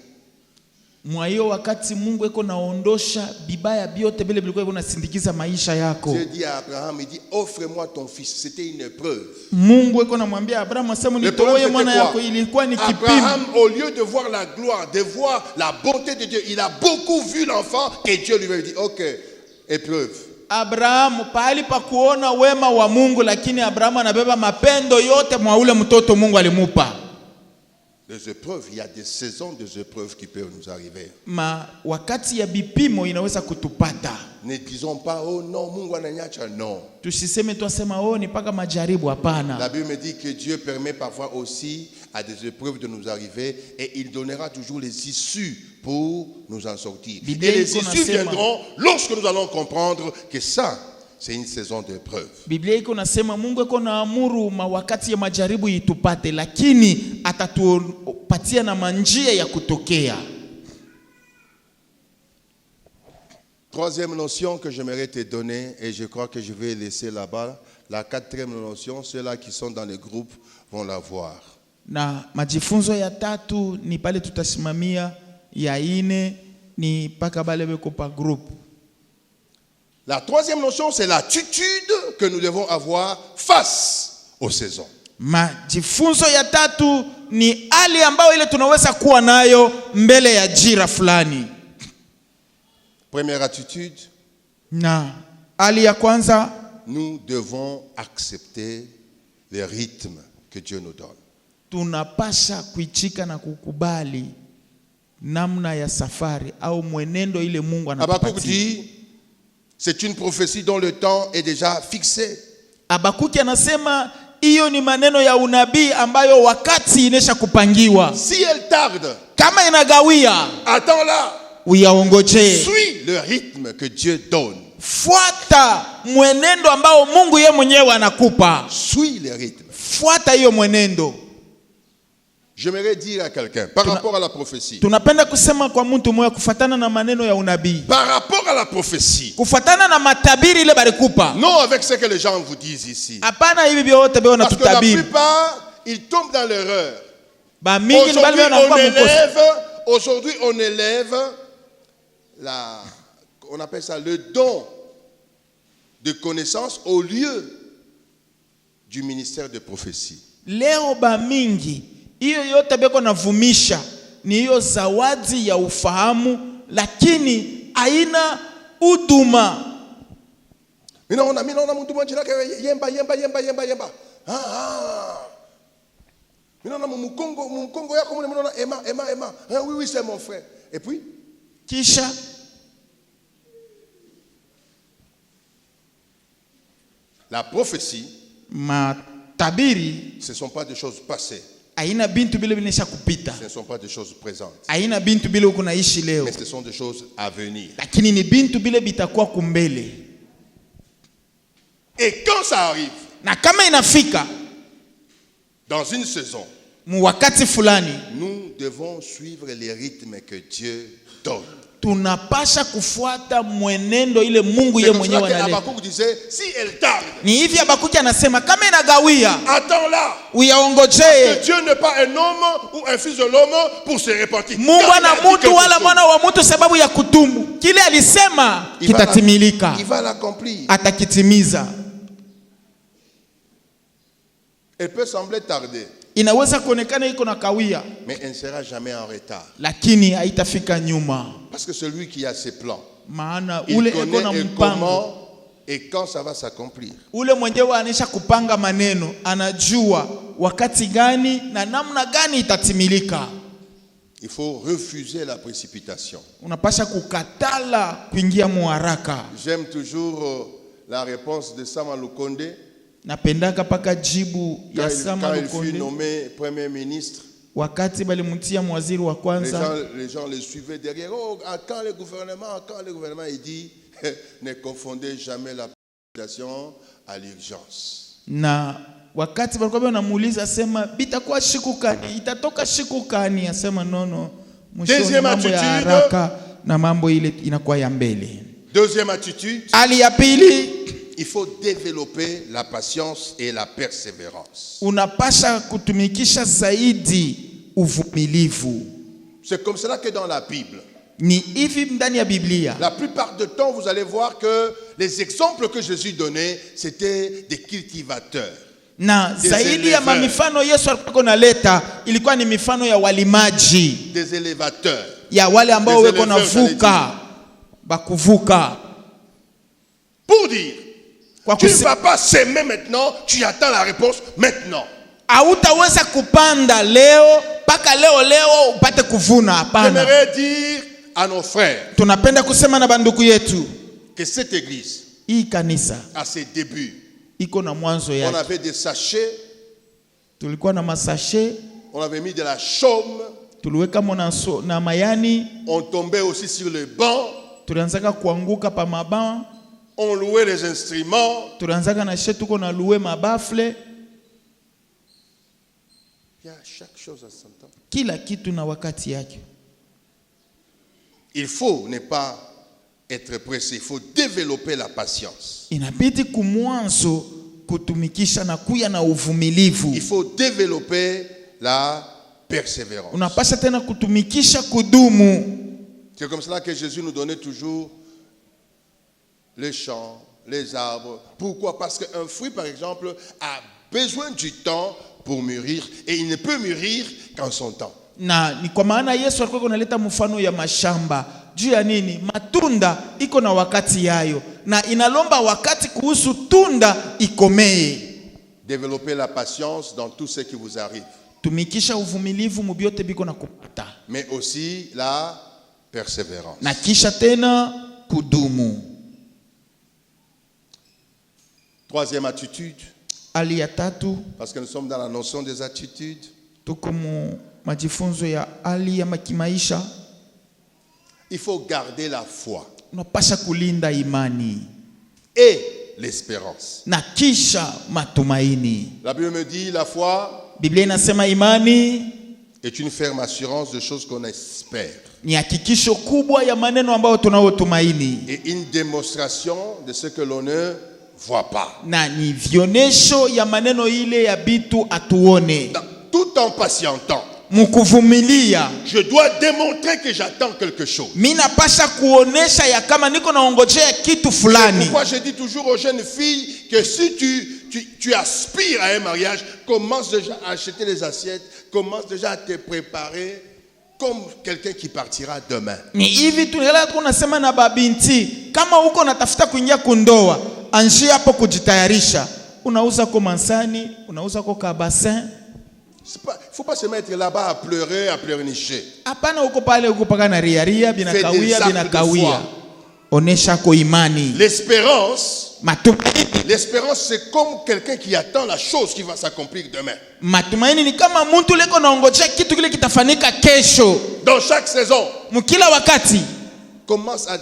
Speaker 2: Mwa hiyo wakati Mungu eko naondosha bibaya byote bile bilikuwa iko nasindikiza maisha yako.
Speaker 1: Dieu dit à Abraham, il dit, offre-moi ton fils. C'était une épreuve.
Speaker 2: Mungu eko namwambia Abraham asema nitoe mwana yako, ilikuwa ni kipimo.
Speaker 1: Abraham, au lieu de voir la gloire, de voir la bonté de Dieu, il a beaucoup vu l'enfant et Dieu lui a dit, ok, épreuve.
Speaker 2: Abrahamu pahali pa kuona wema wa Mungu, lakini Abrahamu anabeba mapendo yote mwa ule mtoto Mungu alimupa.
Speaker 1: Les épreuves, il y a des saisons des épreuves qui peuvent nous arriver.
Speaker 2: Wakati ya bipimo inaweza kutupata.
Speaker 1: Ne disons pas oh non, Mungu ananiacha, non.
Speaker 2: Tusiseme twasema oh ni paka majaribu, hapana.
Speaker 1: La Bible me dit que Dieu permet parfois aussi à des épreuves de nous arriver et il donnera toujours les issues pour nous en sortir. Et les issues viendront lorsque nous allons comprendre que ça, c'est une saison d'épreuve.
Speaker 2: Biblia iko nasema Mungu iko naamuru wakati ya majaribu itupate, lakini atatupatia na manjia ya kutokea.
Speaker 1: Troisième notion que j'aimerais te donner, et je crois que je vais laisser là-bas. La quatrième notion, ceux-là qui sont dans les groupes vont la voir.
Speaker 2: Na majifunzo ya tatu ni pale tutasimamia, ya ine ni paka bale beko pa groupe.
Speaker 1: La troisième notion, c'est l'attitude que nous devons avoir face aux saisons.
Speaker 2: Majifunzo ya tatu ni hali ambayo ile tunaweza kuwa nayo mbele ya jira fulani.
Speaker 1: Première attitude,
Speaker 2: na hali ya kwanza,
Speaker 1: nous devons accepter les rythmes que Dieu nous donne.
Speaker 2: Tunapasha kuichika na kukubali namna ya safari au mwenendo ile Mungu anatupatia.
Speaker 1: Habakkuk dit, c'est une prophétie dont le temps est déjà fixé.
Speaker 2: Habakkuk anasema hiyo ni maneno ya unabii ambayo wakati inesha kupangiwa.
Speaker 1: Si elle tarde,
Speaker 2: kama inagawia,
Speaker 1: attends-la.
Speaker 2: Uyaongoje.
Speaker 1: Suis le rythme que Dieu donne.
Speaker 2: Fuata mwenendo ambao Mungu yeye mwenyewe anakupa.
Speaker 1: Suis le rythme.
Speaker 2: Fuata hiyo mwenendo.
Speaker 1: J'aimerais dire à quelqu'un par rapport à la prophétie.
Speaker 2: Tunapenda kusema kwa mtu mmoja kufuatana na maneno ya unabii.
Speaker 1: Par rapport à la prophétie.
Speaker 2: Kufuatana na matabiri ile balikupa.
Speaker 1: Non avec ce que les gens vous disent ici.
Speaker 2: Hapana hivi vyote beo na tutabiri.
Speaker 1: Parce que la plupart ils tombent dans l'erreur. Aujourd'hui on élève on appelle ça le don de connaissance au lieu du ministère de prophétie.
Speaker 2: Leo ba mingi hiyo yote beko navumisha ni hiyo zawadi ya ufahamu, lakini haina huduma.
Speaker 1: Mina mtu mmoja yemba. Mina mkongo yako mnaona Emma. Oui c'est mon frère. Et puis
Speaker 2: kisha
Speaker 1: la prophétie,
Speaker 2: matabiri,
Speaker 1: ce ne sont pas des choses passées.
Speaker 2: Aina bintu bile binesha kupita.
Speaker 1: Ce ne sont pas des choses présentes.
Speaker 2: Aina bintu bile ukunaishi leo.
Speaker 1: Mais ce sont des choses à venir.
Speaker 2: Lakini ni bintu bile bitakuwa kumbele.
Speaker 1: Et quand ça arrive,
Speaker 2: na kama inafika
Speaker 1: dans une saison,
Speaker 2: wakati fulani,
Speaker 1: nous devons suivre les rythmes que Dieu donne.
Speaker 2: Tunapasha kufuata mwenendo ile Mungu yeye mwenyewe analeta.
Speaker 1: Habakkuk disait si elle tarde.
Speaker 2: Ni hivi Habakkuk anasema kama inagawia,
Speaker 1: attends-la.
Speaker 2: Uyaongoje.
Speaker 1: Parce que Dieu n'est pas un homme ou un fils de l'homme pour se repentir.
Speaker 2: Mungu ana mtu wala mwana wa mtu sababu ya kutumu. Kile alisema kitatimilika.
Speaker 1: Il va l'accomplir.
Speaker 2: Atakitimiza.
Speaker 1: Elle peut sembler tarder.
Speaker 2: Inaweza kuonekana iko na kawia,
Speaker 1: mais elle ne sera jamais en retard.
Speaker 2: Lakini haitafika nyuma.
Speaker 1: Parce que celui qui a ses plans,
Speaker 2: maana ule eko na mpango
Speaker 1: et quand ça va s'accomplir.
Speaker 2: Ule mwenyewe anisha kupanga maneno, anajua wakati gani na namna gani itatimilika.
Speaker 1: Il faut refuser la précipitation.
Speaker 2: Unapasha kukatala kuingia muharaka.
Speaker 1: J'aime toujours la réponse de Sama Lukonde.
Speaker 2: Napendaka paka jibu ya Sama Lukonde.
Speaker 1: Quand il fut nommé premier ministre,
Speaker 2: wakati balimutia mwaziri wa kwanza,
Speaker 1: les gens le suivaient derrière. Oh, quand le gouvernement il dit ne confondez jamais la précipitation à l'urgence.
Speaker 2: Na wakati walikuwa wanamuuliza sema bitakuwa shikukani, itatoka shikukani, asema nono, mwisho mambo ya haraka na mambo ile inakuwa ya mbele.
Speaker 1: Deuxième attitude,
Speaker 2: hali ya pili,
Speaker 1: il faut développer la patience et la persévérance.
Speaker 2: Unapasha kutumikisha zaidi uvumilivu.
Speaker 1: C'est comme cela que dans la Bible,
Speaker 2: ni hivi ndani ya Biblia,
Speaker 1: la plupart du temps vous allez voir que les exemples que Jésus donnait c'était des cultivateurs.
Speaker 2: Na zaidi ya mifano Yesu alikuwa analeta ilikuwa ni mifano ya walimaji,
Speaker 1: des élévateurs,
Speaker 2: ya wale ambao weko navuka bakuvuka.
Speaker 1: Pour dire, tu ne vas pas s'aimer maintenant, tu attends la réponse maintenant.
Speaker 2: Hautaweza kupanda leo paka leo upate kuvuna, hapana.
Speaker 1: J'aimerais dire à nos frères,
Speaker 2: tunapenda kusema na banduku yetu,
Speaker 1: que cette église,
Speaker 2: hii kanisa
Speaker 1: à ses débuts,
Speaker 2: iko na mwanzo yake.
Speaker 1: on avait des sachets,
Speaker 2: tulikuwa na masashe,
Speaker 1: on avait mis de la chaume,
Speaker 2: tuliweka na mayani,
Speaker 1: on tombait aussi sur le banc,
Speaker 2: tulianzaka kuanguka pa maban,
Speaker 1: on louait les instruments,
Speaker 2: tulianzaka na shetuko na louer mabafle.
Speaker 1: Il y a chaque chose à son temps.
Speaker 2: Kila kitu na wakati yake.
Speaker 1: Il faut ne pas être pressé, il faut développer la patience.
Speaker 2: Inabidi kumwanzo kutumikisha na kuya na uvumilivu.
Speaker 1: Il faut développer la persévérance.
Speaker 2: Unapasha tena kutumikisha kudumu.
Speaker 1: C'est comme cela que Jésus nous donnait toujours les champs, les arbres. Pourquoi? Parce qu'un fruit, par exemple, a besoin du temps pour mûrir et il ne peut mûrir qu'en son temps.
Speaker 2: Na ni kwa maana Yesu alikuwa analeta mfano ya mashamba. Juu ya nini? Matunda iko na wakati yayo na inalomba wakati kuhusu tunda ikomee.
Speaker 1: Développer la patience dans tout ce qui vous arrive.
Speaker 2: Tumikisha uvumilivu mubyote biko na kupata.
Speaker 1: Mais aussi la persévérance.
Speaker 2: Na kisha tena kudumu.
Speaker 1: Troisième attitude.
Speaker 2: Ali ya tatu,
Speaker 1: parce que nous sommes dans la notion des attitudes.
Speaker 2: Tuko majifunzo ya ali ya makimaisha.
Speaker 1: Il faut garder la foi.
Speaker 2: Unapasha kulinda imani
Speaker 1: et l'espérance.
Speaker 2: Na kisha matumaini.
Speaker 1: La Bible me dit la foi,
Speaker 2: Biblia inasema imani
Speaker 1: est une ferme assurance de choses qu'on espère.
Speaker 2: Ni hakikisho kubwa ya maneno ambayo tunayotumaini.
Speaker 1: Et une démonstration de ce que l'on ne voit pas.
Speaker 2: Na ni vionesho ya maneno ile ya bitu atuone.
Speaker 1: Tout en patientant.
Speaker 2: Mukuvumilia.
Speaker 1: Je dois démontrer que j'attends quelque chose.
Speaker 2: Mina pasha kuonesha ya kama niko naongojea kitu fulani.
Speaker 1: C'est pourquoi je dis toujours aux jeunes filles que si tu aspires à un mariage, commence déjà à acheter les assiettes, commence déjà à te préparer comme quelqu'un qui partira demain.
Speaker 2: Ni hivi tunasema na babinti, kama uko natafuta kuingia kundoa, anjia hapo kujitayarisha. Unauza kwa mansani, unauza kwa kabassin.
Speaker 1: Il ne faut pas se mettre là-bas à pleurer, à pleurnicher.
Speaker 2: Hapana uko pale uko paka na riaria binakawia. Onesha ko imani.
Speaker 1: L'espérance,
Speaker 2: matumaini.
Speaker 1: L'espérance c'est comme quelqu'un qui attend la chose qui va s'accomplir demain.
Speaker 2: Matumaini ni kama mtu leko naongojea kitu kile kitafanyika kesho.
Speaker 1: Dans chaque saison.
Speaker 2: Mkila wakati.
Speaker 1: Commence à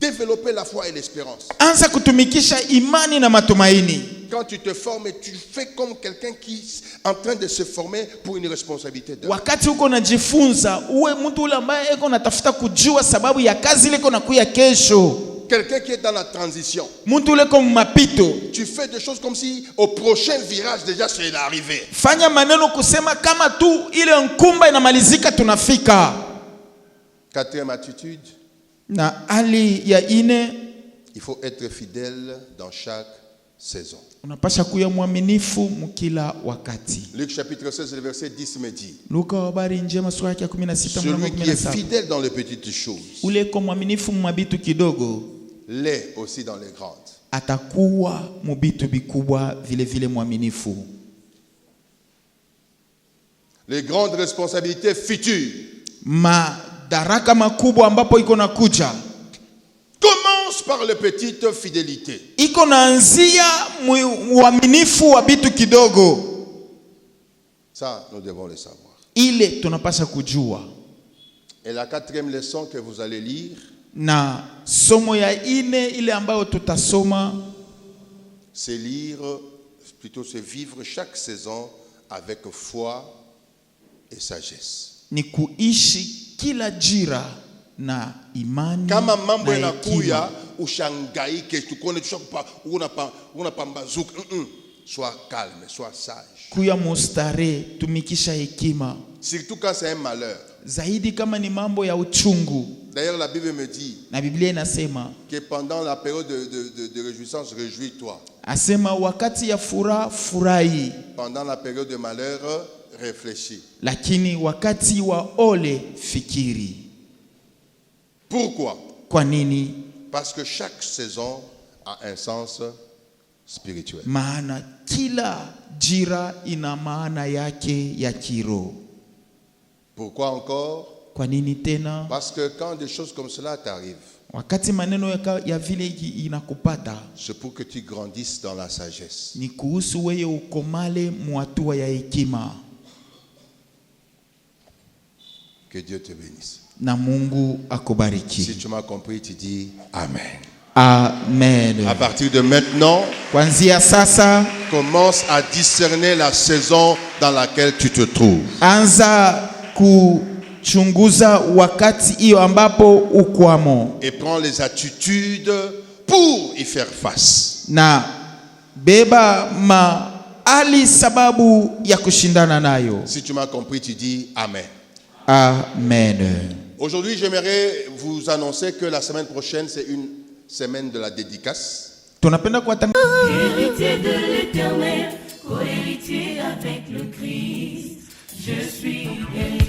Speaker 1: développer la foi et l'espérance.
Speaker 2: Anza kutumikisha imani na matumaini.
Speaker 1: Quand tu te formes, tu fais comme quelqu'un qui est en train de se former pour une responsabilité.
Speaker 2: Wakati uko najifunza, uwe mtu ule ambaye eko natafuta kujua sababu ya kazi ile iko nakuya kesho.
Speaker 1: Quelqu'un qui est dans la transition.
Speaker 2: Mtu ule comme mapito.
Speaker 1: Tu fais des choses comme si au prochain virage déjà c'est l'arrivée.
Speaker 2: Fanya maneno kusema kama tu ile nkumba inamalizika tunafika.
Speaker 1: Quatrième attitude.
Speaker 2: Na hali ya ine,
Speaker 1: il faut être fidèle dans chaque saison.
Speaker 2: Unapasha kuya mwaminifu mkila wakati.
Speaker 1: Luc chapitre 16 le verset 10 me dit.
Speaker 2: Luka habari njema sura yake 16 mlango 17.
Speaker 1: Celui qui est fidèle dans les petites choses.
Speaker 2: Ule ko mwaminifu mmabitu kidogo.
Speaker 1: L'est aussi dans les grandes.
Speaker 2: Atakuwa mubitu bikubwa vile vile mwaminifu.
Speaker 1: Les grandes responsabilités futures.
Speaker 2: Madaraka makubwa ambapo iko nakuja.
Speaker 1: Commence par les petites fidélités.
Speaker 2: Iko naanzia uaminifu wa bitu kidogo.
Speaker 1: Ça, nous devons le savoir.
Speaker 2: Ile tunapasha kujua.
Speaker 1: Et la quatrième leçon que vous allez lire.
Speaker 2: Na somo ya ine ile ambayo tutasoma.
Speaker 1: C'est lire, plutôt c'est vivre chaque saison avec foi et sagesse.
Speaker 2: Ni kuishi kila jira na imani.
Speaker 1: Kama mambo yanakuya ushangaike tukone tushakupa unapambazuka. Sois calme, sois sage.
Speaker 2: Kuya mustare, tumikisha hekima.
Speaker 1: Surtout quand c'est un malheur.
Speaker 2: Zaidi kama ni mambo ya uchungu.
Speaker 1: D'ailleurs la Bible me dit.
Speaker 2: Na Biblia inasema
Speaker 1: que pendant la période de réjouissance réjouis-toi.
Speaker 2: Asema wakati ya furaha furahi.
Speaker 1: Pendant la période de malheur réfléchis.
Speaker 2: Lakini wakati wa ole fikiri.
Speaker 1: Pourquoi?
Speaker 2: Kwa nini?
Speaker 1: Parce que chaque saison a un sens spirituel.
Speaker 2: Maana kila jira ina maana yake ya kiroho.
Speaker 1: Pourquoi encore?
Speaker 2: Kwa nini tena?
Speaker 1: Parce que quand des choses comme cela t'arrivent,
Speaker 2: Wakati maneno ya vile inakupata,
Speaker 1: c'est pour que tu grandisses dans la sagesse.
Speaker 2: ni kuhusu wewe ukomale muhatua ya hekima.
Speaker 1: Que Dieu te bénisse.
Speaker 2: Na Mungu akubariki.
Speaker 1: Si tu m'as compris, tu dis Amen.
Speaker 2: Amen.
Speaker 1: À partir de maintenant,
Speaker 2: Kuanzia sasa,
Speaker 1: commence à discerner la saison dans laquelle tu te trouves.
Speaker 2: anza kuchunguza wakati hiyo ambapo ukwamo,
Speaker 1: Et prends les attitudes pour y faire face.
Speaker 2: na beba maali sababu ya kushindana nayo.
Speaker 1: Si tu m'as compris, tu dis Amen.
Speaker 2: Amen.
Speaker 1: Aujourd'hui, j'aimerais vous annoncer que la semaine prochaine, c'est une semaine de la dédicace.
Speaker 2: Tunapenda kuwatangaza
Speaker 4: Héritier de l'Éternel, co-héritier avec le Christ. Je suis héritier.